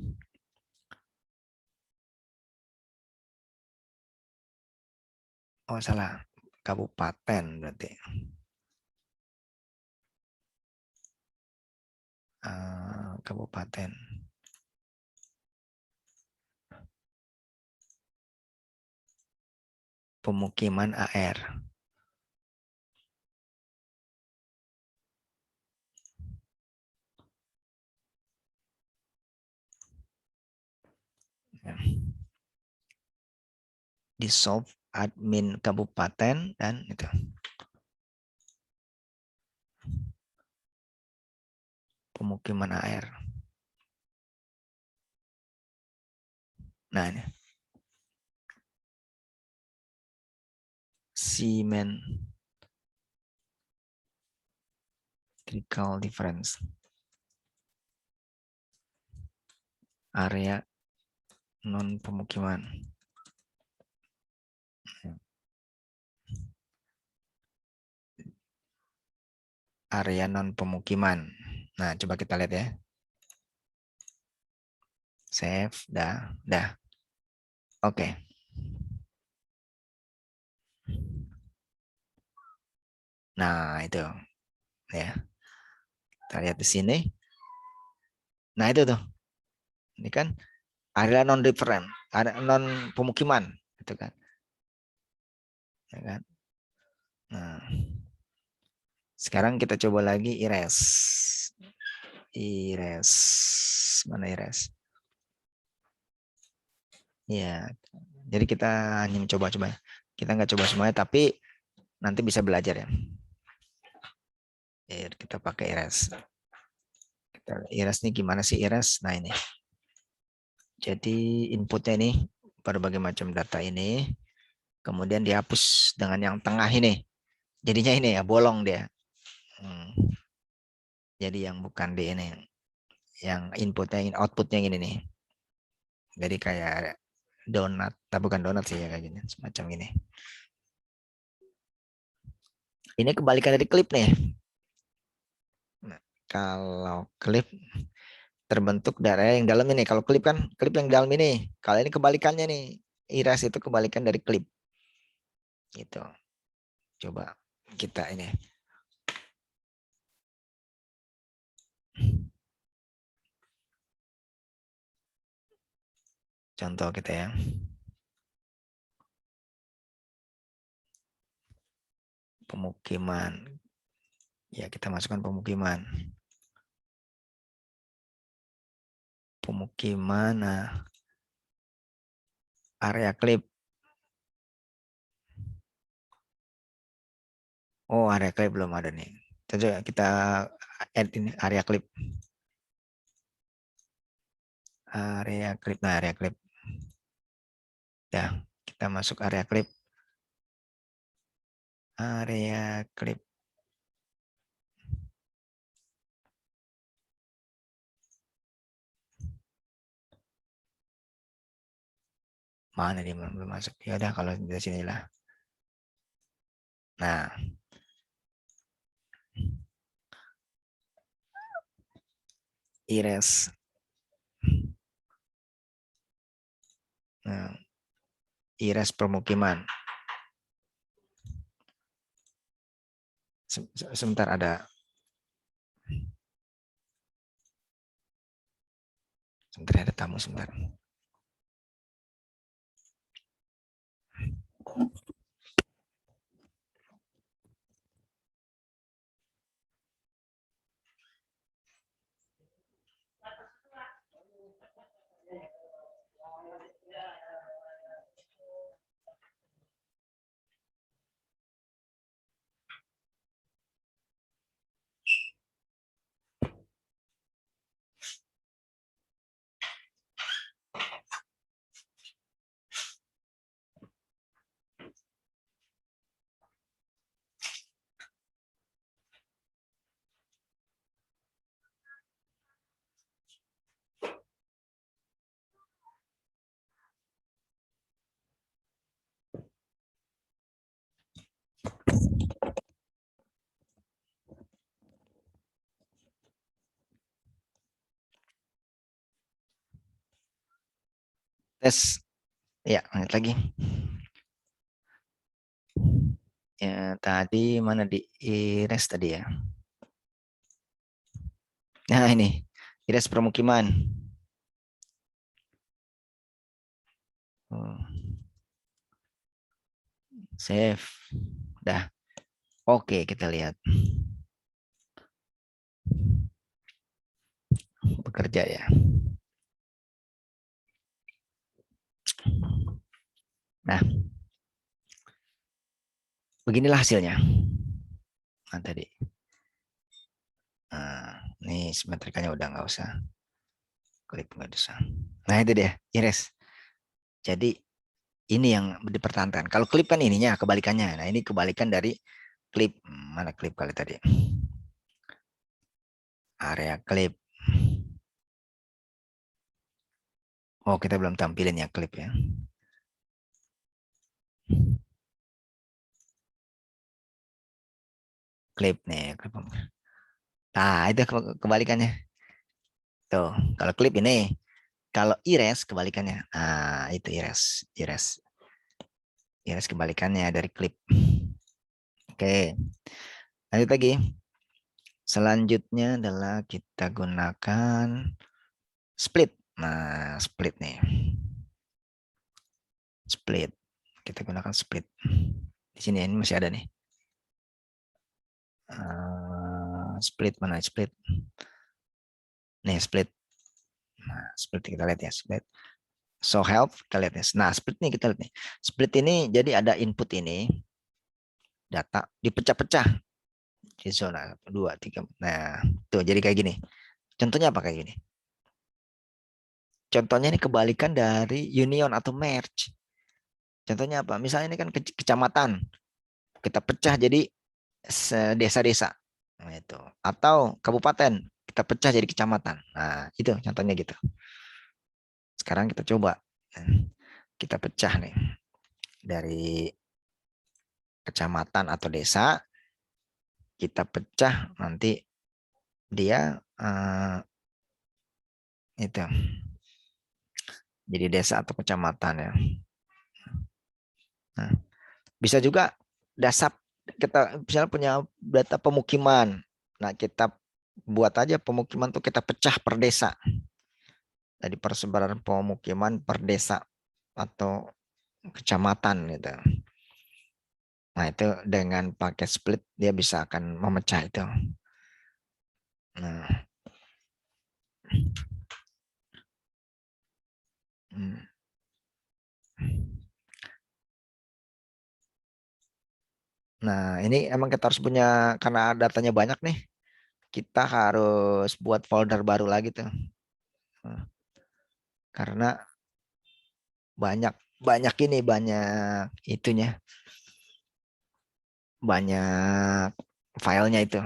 Oh, salah. Kabupaten berarti. Kabupaten. Pemukiman AR. Ya. Di solve admin kabupaten dan itu. Pemukiman AR. Nah, ini. Symmetrical difference. Area non pemukiman. Area non pemukiman. Nah, coba kita lihat ya. Save, dah. Oke. Nah, itu ya. Kita lihat di sini. Nah, itu tuh. Ini kan area non referen, area non pemukiman, gitu kan. Ya kan? Nah, sekarang kita coba lagi erase. Erase. Mana erase? Ya. Jadi kita hanya mencoba-coba. Kita nggak coba semuanya, tapi nanti bisa belajar ya. Kita pakai erase. Kita erase ini gimana sih erase? Nah ini. Jadi inputnya ini berbagai macam data ini, kemudian dihapus dengan yang tengah ini. Jadinya ini ya bolong dia. Jadi yang bukan di ini, yang inputnya, outputnya ini nih. Jadi kayak donat, tapi bukan donat sih ya kayak gini, semacam ini. Ini kebalikan dari klip nih. Nah, kalau klip terbentuk dari yang dalam ini. Kalau klip kan klip yang dalam ini. Kalau ini kebalikannya nih. Iras itu kebalikan dari klip. Gitu. Coba kita ini. Contoh kita ya. Pemukiman. Ya kita masukkan pemukiman. Pemukiman. Nah, area klip. Oh, area klip belum ada nih. Coba kita add ini area klip. Area klip. Nah, area klip. Ya, kita masuk area klip. Area klip. Mana dia belum masuk? Ya udah kalau di sini lah. Nah, iris. Nah, iris permukiman. Sebentar ada. Sebentar ada tamu sebentar. Tes. Ya, lanjut lagi. Ya, tadi mana di iris tadi ya? Nah, ini. Iris permukiman. Save. Dah. Oke, kita lihat. Bekerja ya. Nah, beginilah hasilnya. Nah, tadi. Nah, ini simetrikanya udah nggak usah. Klik nggak usah. Nah, itu dia. Iris. Jadi, ini yang dipertahankan. Kalau klip kan ininya kebalikannya. Nah, ini kebalikan dari klip. Mana klip kali tadi? Area klip. Oh, kita belum tampilin ya klip ya. Klip nih. Klip. Nah, itu kebalikannya. Tuh, kalau klip ini, kalau erase kebalikannya. Nah, itu erase, erase. Erase kebalikannya dari klip. Oke, lanjut lagi. Selanjutnya adalah kita gunakan split. Nah, split nih. Split. Kita gunakan split. Di sini ini masih ada nih. Split mana split? Nih split. Nah, split kita lihat ya split. So help kita lihat nih. Nah, split nih kita lihat nih. Split ini jadi ada input ini data dipecah-pecah di zona 2 3. Nah, tuh jadi kayak gini. Contohnya apa kayak gini? Contohnya ini kebalikan dari union atau merge. Contohnya apa? Misalnya ini kan kecamatan. Kita pecah jadi desa-desa. Nah, itu. Atau kabupaten, kita pecah jadi kecamatan. Nah, itu contohnya gitu. Sekarang kita coba. Kita pecah nih dari kecamatan atau desa, kita pecah nanti dia itu jadi desa atau kecamatan ya. Nah, bisa juga dasar kita misalnya punya data pemukiman. Nah, kita buat aja pemukiman tuh kita pecah per desa. Jadi persebaran pemukiman per desa atau kecamatan gitu. Nah, itu dengan pakai split dia bisa akan memecah itu. Nah, hmm. Nah, ini emang kita harus punya karena datanya banyak nih. Kita harus buat folder baru lagi tuh. Nah, karena banyak banyak ini banyak itunya. Banyak filenya itu.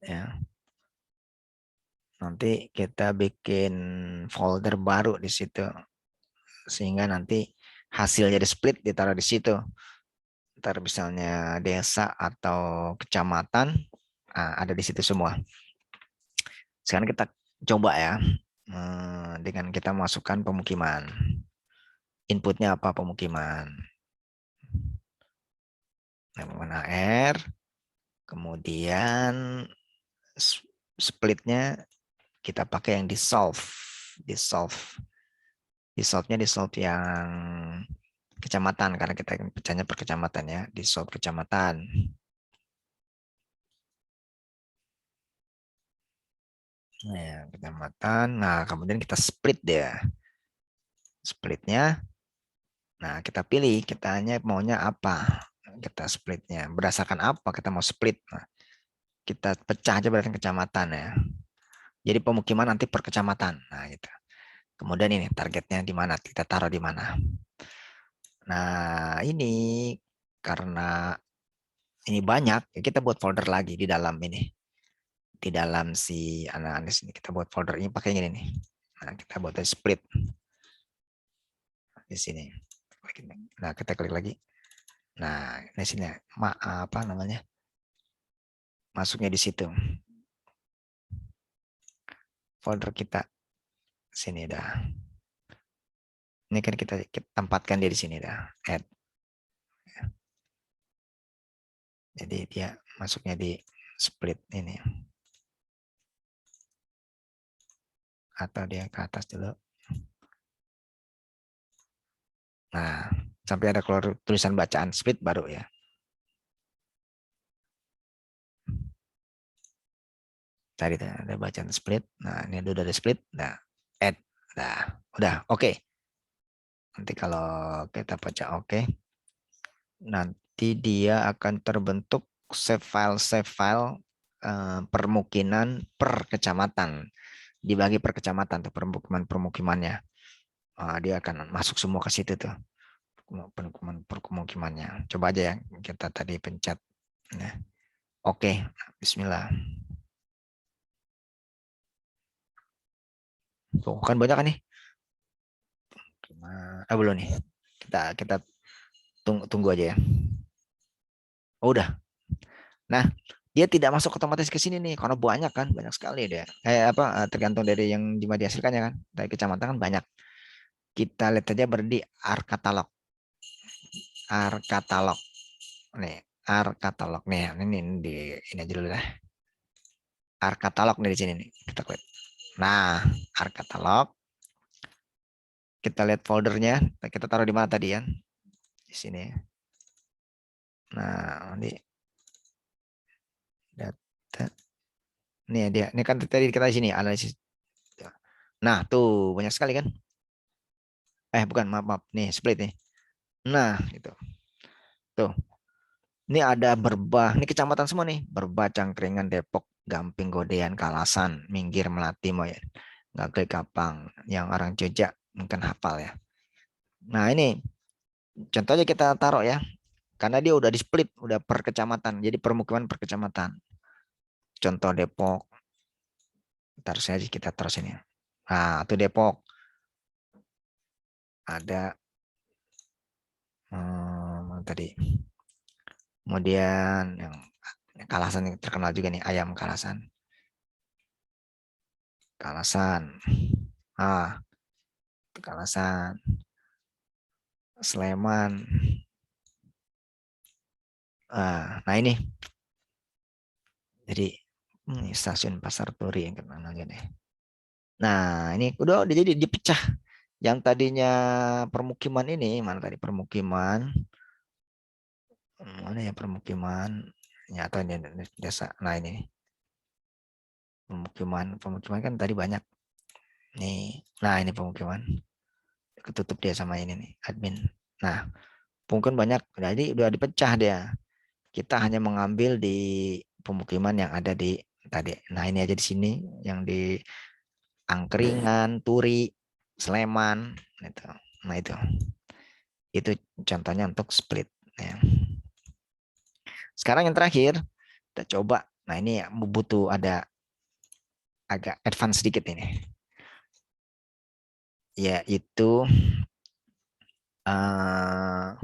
Ya, nanti kita bikin folder baru di situ sehingga nanti hasilnya di split ditaruh di situ. Ntar misalnya desa atau kecamatan, nah, ada di situ semua. Sekarang kita coba ya dengan kita masukkan pemukiman. Inputnya apa pemukiman? Pemukiman AR, kemudian splitnya kita pakai yang dissolve, dissolve, dissolve-nya dissolve yang kecamatan karena kita pecahnya per kecamatan ya, dissolve kecamatan. Nah, kecamatan. Nah, kemudian kita split dia. Splitnya. Nah, kita pilih kita hanya maunya apa. Kita splitnya. Berdasarkan apa kita mau split. Nah, kita pecah aja berdasarkan kecamatan ya. Jadi pemukiman nanti per kecamatan. Nah, gitu. Kemudian ini targetnya di mana? Kita taruh di mana. Nah, ini karena ini banyak, ya kita buat folder lagi di dalam ini. Di dalam si analis ini kita buat folder ini pakai ini nih. Nah, kita buat split di sini. Nah, kita klik lagi. Nah, di sini apa namanya? Masuknya di situ. Folder kita sini dah. Ini kan kita tempatkan dia di sini dah. Add. Jadi dia masuknya di split ini. Atau dia ke atas dulu. Nah, sampai ada keluar tulisan bacaan split baru ya. Tadi ada bacaan split. Nah, ini udah ada split. Nah, add. Nah, udah oke. Okay. Nanti kalau kita baca oke, nanti dia akan terbentuk save file permukiman per kecamatan. Dibagi per kecamatan tuh permukimannya. Dia akan masuk semua ke situ tuh. Permukimannya. Coba aja ya kita tadi pencet. Nah, Oke, Bismillah. Tuh kan banyak kan nih. Belum nih. Kita tunggu aja ya. Oh, udah. Nah, dia tidak masuk otomatis ke sini nih karena banyak kan, banyak sekali dia. Tergantung dari yang cuma dihasilkannya kan. Dari kecamatan kan banyak. Kita lihat aja berdi arkatalog. Arkatalog. Nih, arkatalog nih. Ini aja dulu lah. Arkatalog nih di sini nih. Kita klik. Nah, arkatalog. Kita lihat foldernya. Kita taruh di mana tadi ya? Di sini. Nah, ini data. Nih dia. Ini kan tadi kita di sini analisis. Nah, tuh banyak sekali kan? Bukan, maaf, maaf. Nih, split nih. Nah, gitu. Tuh. Ini ada Berbah. Ini kecamatan semua nih. Berbah, Cangkringan, Depok, Gamping, Godean, Kalasan, Minggir, Melati, Moya. Ngagel, Kapang. Yang orang Jogja mungkin hafal ya. Nah, ini contohnya kita taruh ya. Karena dia udah di split, udah per kecamatan. Jadi permukiman per kecamatan. Contoh Depok. Ntar saja kita terus ini. Nah, itu Depok. Ada tadi. Kemudian yang Kalasan yang terkenal juga nih, ayam Kalasan. Kalasan. Ah, Kalasan. Sleman. Nah ini. Jadi stasiun Pasar Turi yang kenal aja nih. Nah, ini udah jadi dipecah. Yang tadinya permukiman ini, mana tadi permukiman? Mana ya permukiman? Nyata ini desa. Nah, ini pemukiman kan tadi banyak. Nih, nah ini pemukiman. Ketutup dia sama ini nih, admin. Nah, pemukiman banyak. Jadi udah dipecah dia. Kita hanya mengambil di pemukiman yang ada di tadi. Nah, ini aja di sini yang di Angkringan, Turi, Sleman, gitu. Nah itu contohnya untuk split. Ya. Sekarang yang terakhir kita coba. Nah ini ya, butuh ada agak advance sedikit ini, yaitu uh,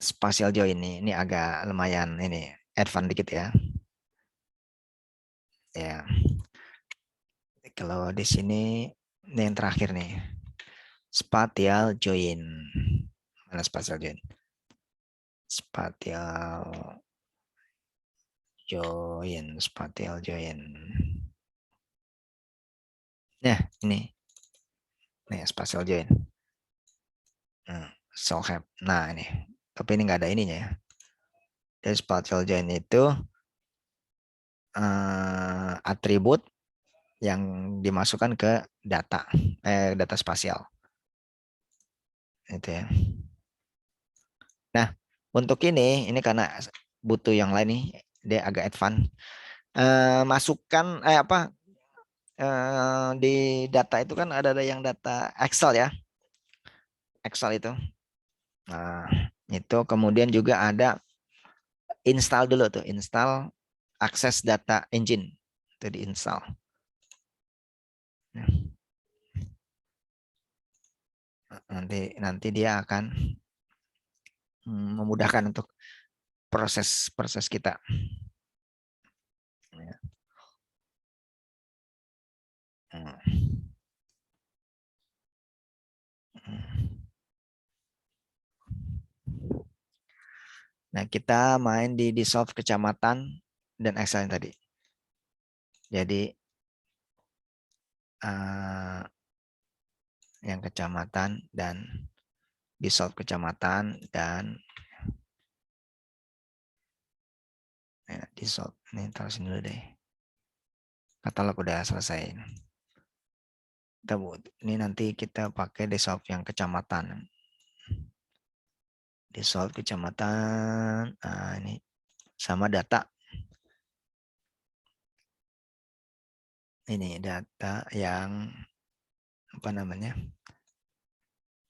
spatial join ini agak lumayan ini advance dikit ya. Ya kalau di sini ini yang terakhir nih spatial join. Mana spatial join? Spatial spatial join. Nah, nih spatial join. So have. Nah, ini. Tapi ini nggak ada ininya ya. Jadi spatial join itu atribut yang dimasukkan ke data spasial. Itu ya. Nah, untuk ini karena butuh yang lain nih, dia agak advance. Masukkan di data itu kan ada yang data Excel ya. Excel itu. Nah, itu kemudian juga ada install dulu tuh, install akses data engine. Itu diinstal. Nanti dia akan memudahkan untuk proses kita. Nah, kita main di dissolve kecamatan dan Excel yang tadi. Jadi yang kecamatan dan dissolve kecamatan dan dissolve. Ini taruh sini dulu deh. Katalog udah selesai. Ini nanti kita pakai dissolve yang kecamatan. Dissolve kecamatan. Nah, ini sama data. Ini data yang apa namanya?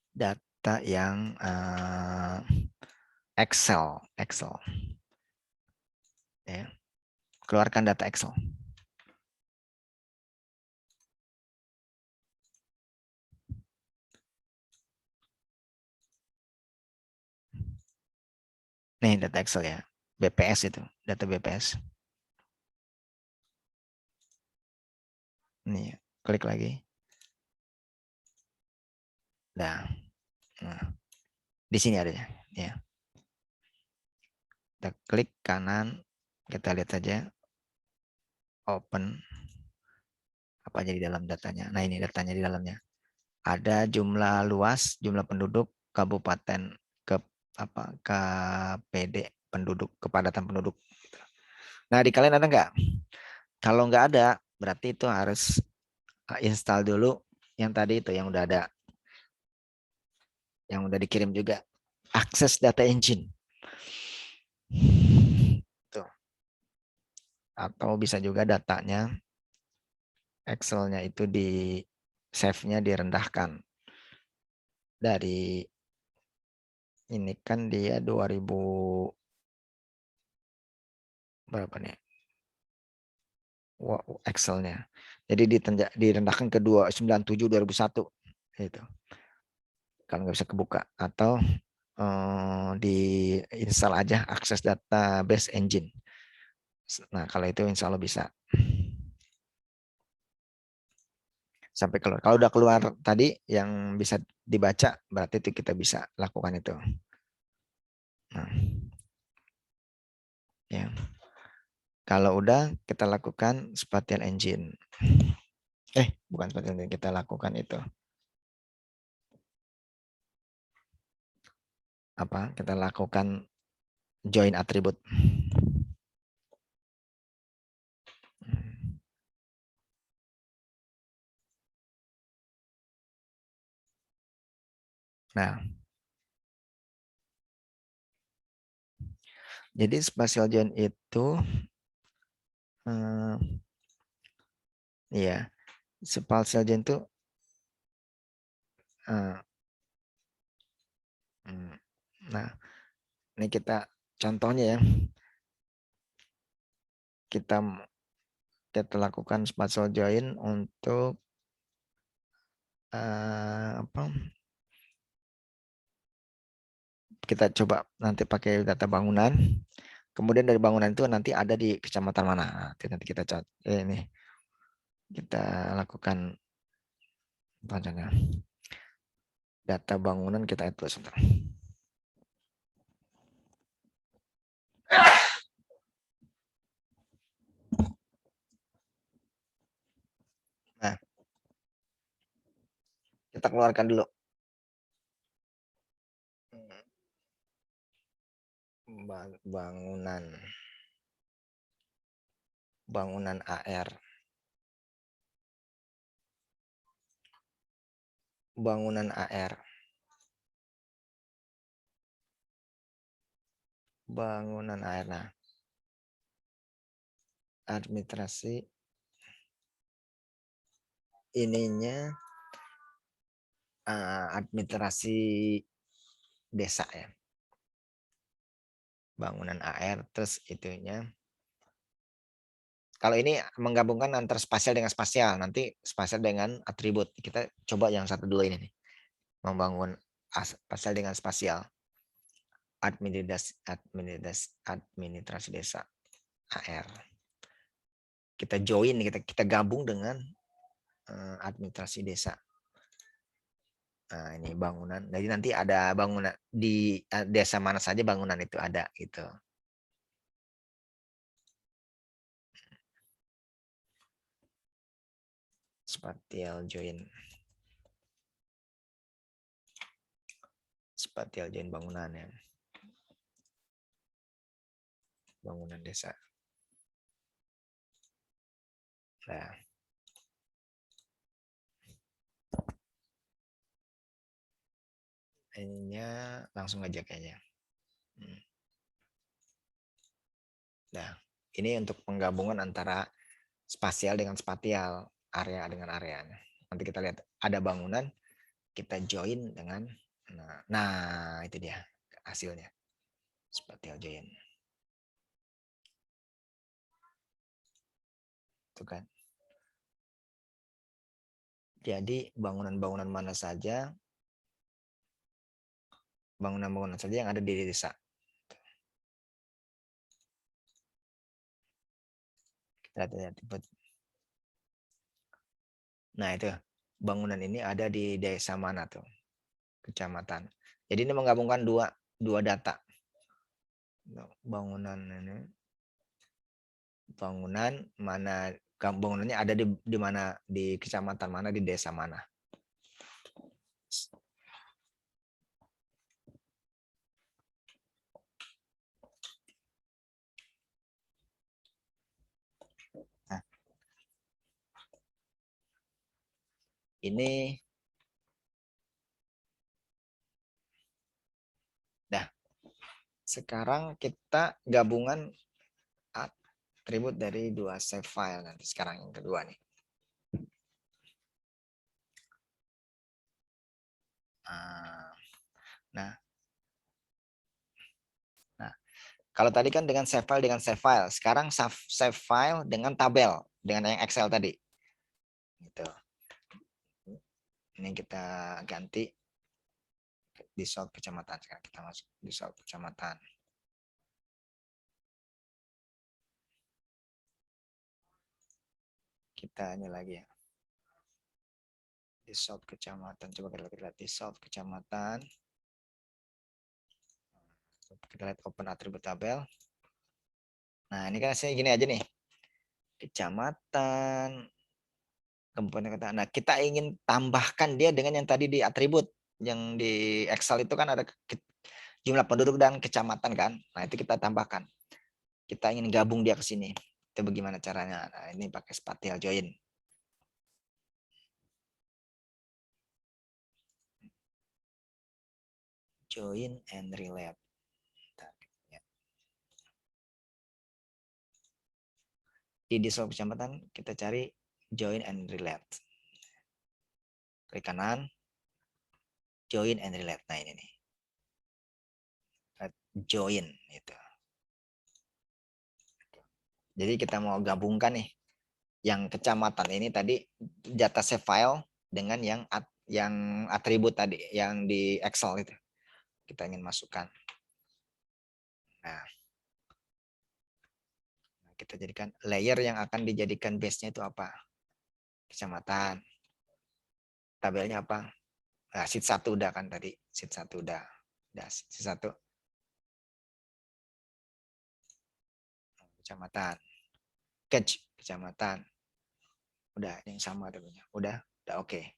Data yang Excel. Ya. Keluarkan data Excel. Nih data Excel ya. BPS itu, data BPS. Nih, klik lagi. Nah, di sini adanya. Ya. Kita klik kanan, kita lihat saja, open apa aja di dalam datanya. Nah ini datanya di dalamnya. Ada jumlah luas, jumlah penduduk, kabupaten, ke apa KPD penduduk, kepadatan penduduk. Nah di kalian ada nggak? Kalau nggak ada, berarti itu harus install dulu yang tadi itu yang udah ada, yang udah dikirim juga. Akses data engine. Tuh. Atau bisa juga datanya, Excel-nya itu di save-nya direndahkan. Dari ini kan dia 2000 berapa nih? Excel-nya. Jadi direndahkan ke 297 2001 itu. Kalau nggak bisa kebuka atau di install aja akses database engine. Nah, kalau itu insya Allah bisa. Sampai keluar. Kalau udah keluar tadi yang bisa dibaca, berarti itu kita bisa lakukan itu. Nah, ya. Kalau udah kita lakukan spatial engine. Bukan spatial engine, kita lakukan itu. Apa? Kita lakukan join atribut. Nah, jadi spatial join itu ya, spatial join itu nah, ini kita contohnya ya. Kita lakukan spatial join untuk apa? Kita coba nanti pakai data bangunan. Kemudian dari bangunan itu nanti ada di kecamatan mana. Nanti kita ini kita lakukan data bangunan kita itu sebentar. Nah, kita keluarkan dulu bangunan AR. Bangunan AR. Bangunan AR. Nah, administrasi ininya administrasi desa ya. Bangunan AR terus itunya. Kalau ini menggabungkan antara spasial dengan spasial, nanti spasial dengan atribut. Kita coba yang satu dulu ini nih. Membangun spasial dengan spasial. Administrasi desa AR. Kita join, kita gabung dengan administrasi desa. Nah, ini bangunan. Jadi nanti ada bangunan di desa mana saja bangunan itu ada gitu. Spatial join. Spatial join bangunan ya. Bangunan desa. Nah. Ininya langsung aja kayaknya. Nah, ini untuk penggabungan antara spasial dengan spatial, area dengan area. Nanti kita lihat ada bangunan, kita join dengan nah itu dia hasilnya. Spatial join. gitu kan. Jadi bangunan-bangunan mana saja, bangunan-bangunan saja yang ada di desa. Kita lihat. Nah itu bangunan ini ada di desa mana tuh, kecamatan. Jadi ini menggabungkan dua data. Bangunan ini, bangunan mana, bangunannya ada di mana, di kecamatan mana, di desa mana. Nah, ini dah. Sekarang kita gabungan atribut dari dua save file nanti. Sekarang yang kedua nih. Nah, kalau tadi kan dengan save file. Sekarang save file dengan tabel, dengan yang Excel tadi. Gitu. Ini kita ganti di soal kecamatan. Sekarang kita masuk di soal kecamatan. Kita ini lagi ya. Di soal kecamatan. Coba kita lihat di soal kecamatan. Kita lihat open atribut tabel. Nah, ini kan saya gini aja nih. Kecamatan, komponen kata. Nah, kita ingin tambahkan dia dengan yang tadi di atribut. Yang di Excel itu kan ada jumlah penduduk dan kecamatan kan. Nah, itu kita tambahkan. Kita ingin gabung dia ke sini. Itu bagaimana caranya? Nah, ini pakai spatial join. Join and relate. Di desa kecamatan kita cari join and relate. Klik kanan, join and relate. Nah, ini nih. Join itu. Jadi kita mau gabungkan nih yang kecamatan ini tadi data save file dengan yang atribut tadi yang di Excel itu. Kita ingin masukkan. Nah, kita jadikan layer yang akan dijadikan base-nya itu apa? Kecamatan. Tabelnya apa? Nah, sheet 1 udah kan tadi. Sheet 1 udah. Udah sheet 1. Kecamatan. Catch kecamatan. Udah yang sama tabelnya. Udah oke. Okay.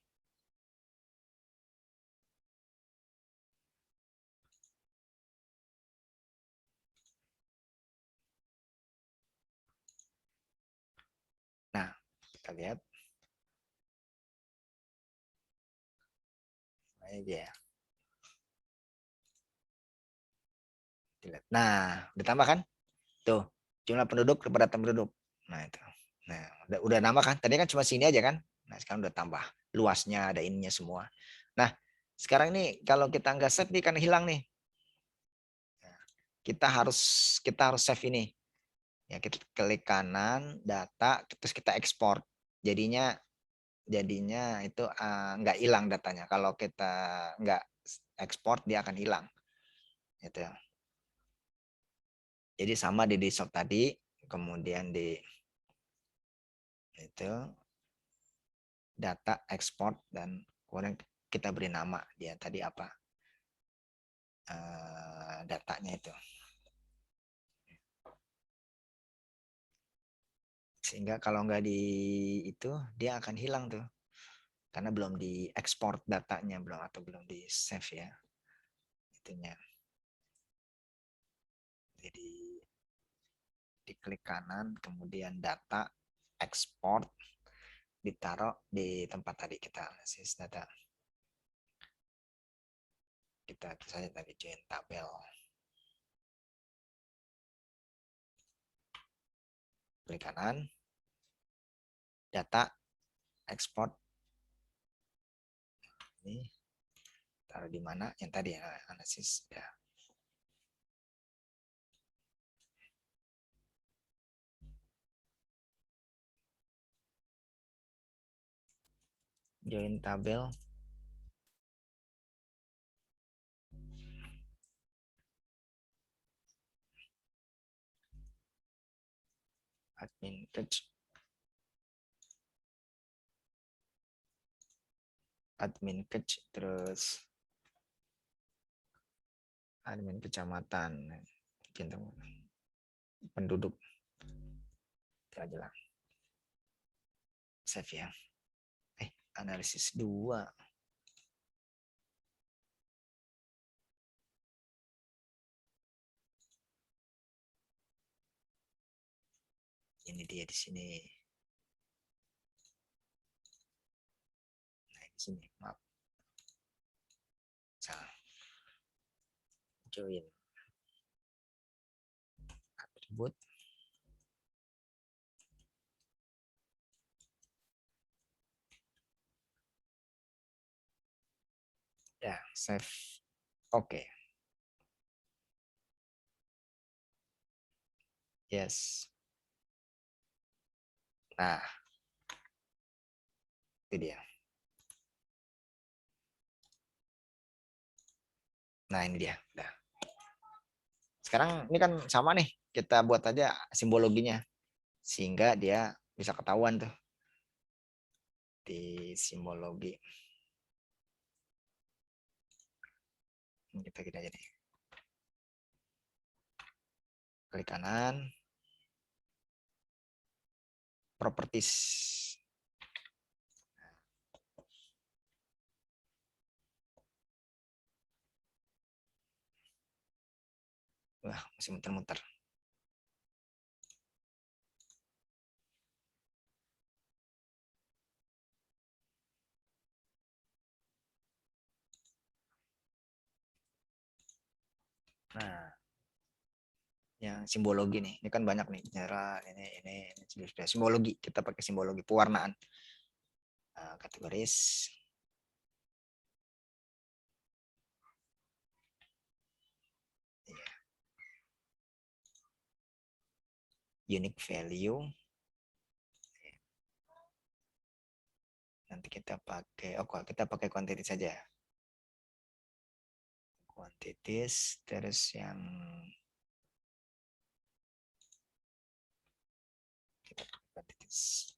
Nah, kita lihat. Ya. Nah, udah tambah kan? Tuh, jumlah penduduk, kepadatan penduduk. Nah, itu. Nah, udah nama kan? Tadi kan cuma sini aja kan? Nah, sekarang udah tambah. Luasnya, ada ininya semua. Nah, sekarang nih kalau kita nggak save nih kan hilang nih. Nah, kita harus save ini. Ya, kita klik kanan, data, terus kita ekspor. Jadinya itu nggak hilang datanya. Kalau kita nggak ekspor dia akan hilang. Gitu. Jadi sama di dissolve tadi, kemudian di itu data ekspor dan kemudian kita beri nama dia tadi apa datanya itu, sehingga kalau nggak di itu dia akan hilang tuh karena belum di ekspor datanya belum di save ya itunya. Jadi diklik kanan kemudian data ekspor ditaruh di tempat tadi kita analisis data. Kita saja tadi join tabel. Klik kanan, data, ekspor. Ini taruh di mana? Yang tadi ya, analisis. Ya. Join tabel. Admin catch. Admin catch, terus admin kecamatan, penduduk. Itu aja lah. Save ya. Analisis 2. Ini dia di sini. Nah, di sini, maaf. Salah. Join. Atribut. Ya, save. Oke. Yes. Nah, itu dia. Nah, ini dia. Nah. Sekarang ini kan sama nih. Kita buat aja simbologinya. Sehingga dia bisa ketahuan tuh. Di simbologi. Kita aja nih. Klik kanan. Properties. Wah, masih muter-muter. Nah, yang simbologi nih. Ini kan banyak nih. Cara ini simbologi. Kita pakai simbologi pewarnaan. Kategoris. Unique value. Nanti kita pakai, kita pakai quantity saja. Quantities, terus yang kita pakai quantities.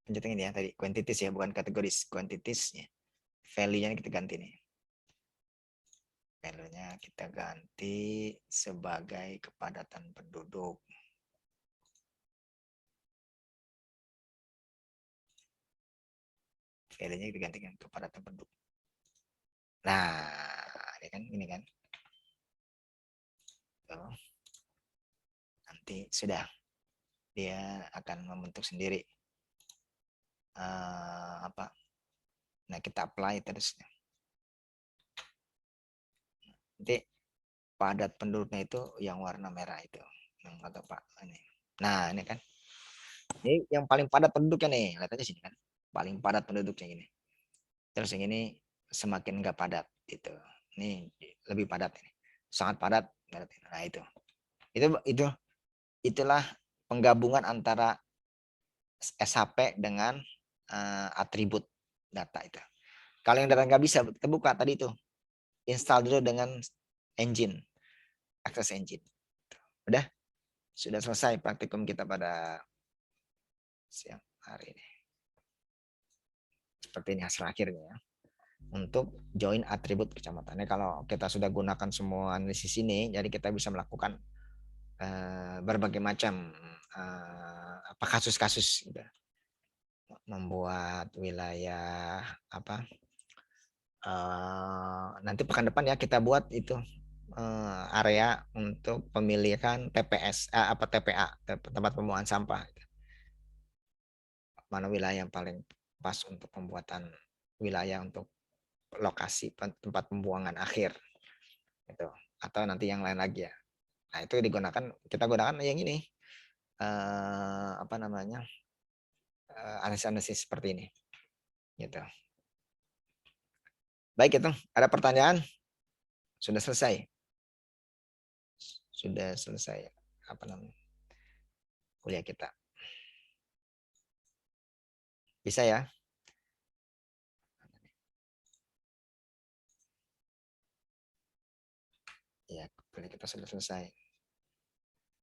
Lanjutin ini ya tadi, quantities ya, bukan kategoris, quantitiesnya. Value-nya kita ganti nih. Value-nya kita ganti sebagai kepadatan penduduk. Value-nya kita gantikan kepadatan penduduk. Nah, ini kan. Tuh. Nanti sudah dia akan membentuk sendiri apa. Nah, kita apply terus. Nanti padat penduduknya itu yang warna merah itu. Yang kata Pak ini. Nah, ini kan. Ini yang paling padat penduduknya nih. Lihat aja sini kan. Paling padat penduduknya ini. Terus yang ini semakin enggak padat gitu. Ini lebih padat ini. Sangat padat. Nah, itulah penggabungan antara SHP dengan atribut data itu. Kalau yang data nggak bisa terbuka tadi itu, install dulu dengan engine, Access Engine. Udah, sudah selesai praktikum kita pada siang hari ini. Seperti ini hasil akhirnya ya. Untuk join atribut kecamatannya, kalau kita sudah gunakan semua analisis ini, jadi kita bisa melakukan berbagai macam kasus-kasus gitu. Membuat wilayah apa nanti pekan depan ya kita buat itu area untuk pemilihan TPS TPA, tempat pembuangan sampah. Mana wilayah yang paling pas untuk pembuatan wilayah untuk lokasi tempat pembuangan akhir itu, atau nanti yang lain lagi ya. Nah, itu kita gunakan yang ini apa namanya analisis seperti ini gitu. Baik, itu ada pertanyaan? Sudah selesai? Sudah selesai apa namanya kuliah kita. Bisa ya? Ya, boleh kita sudah selesai.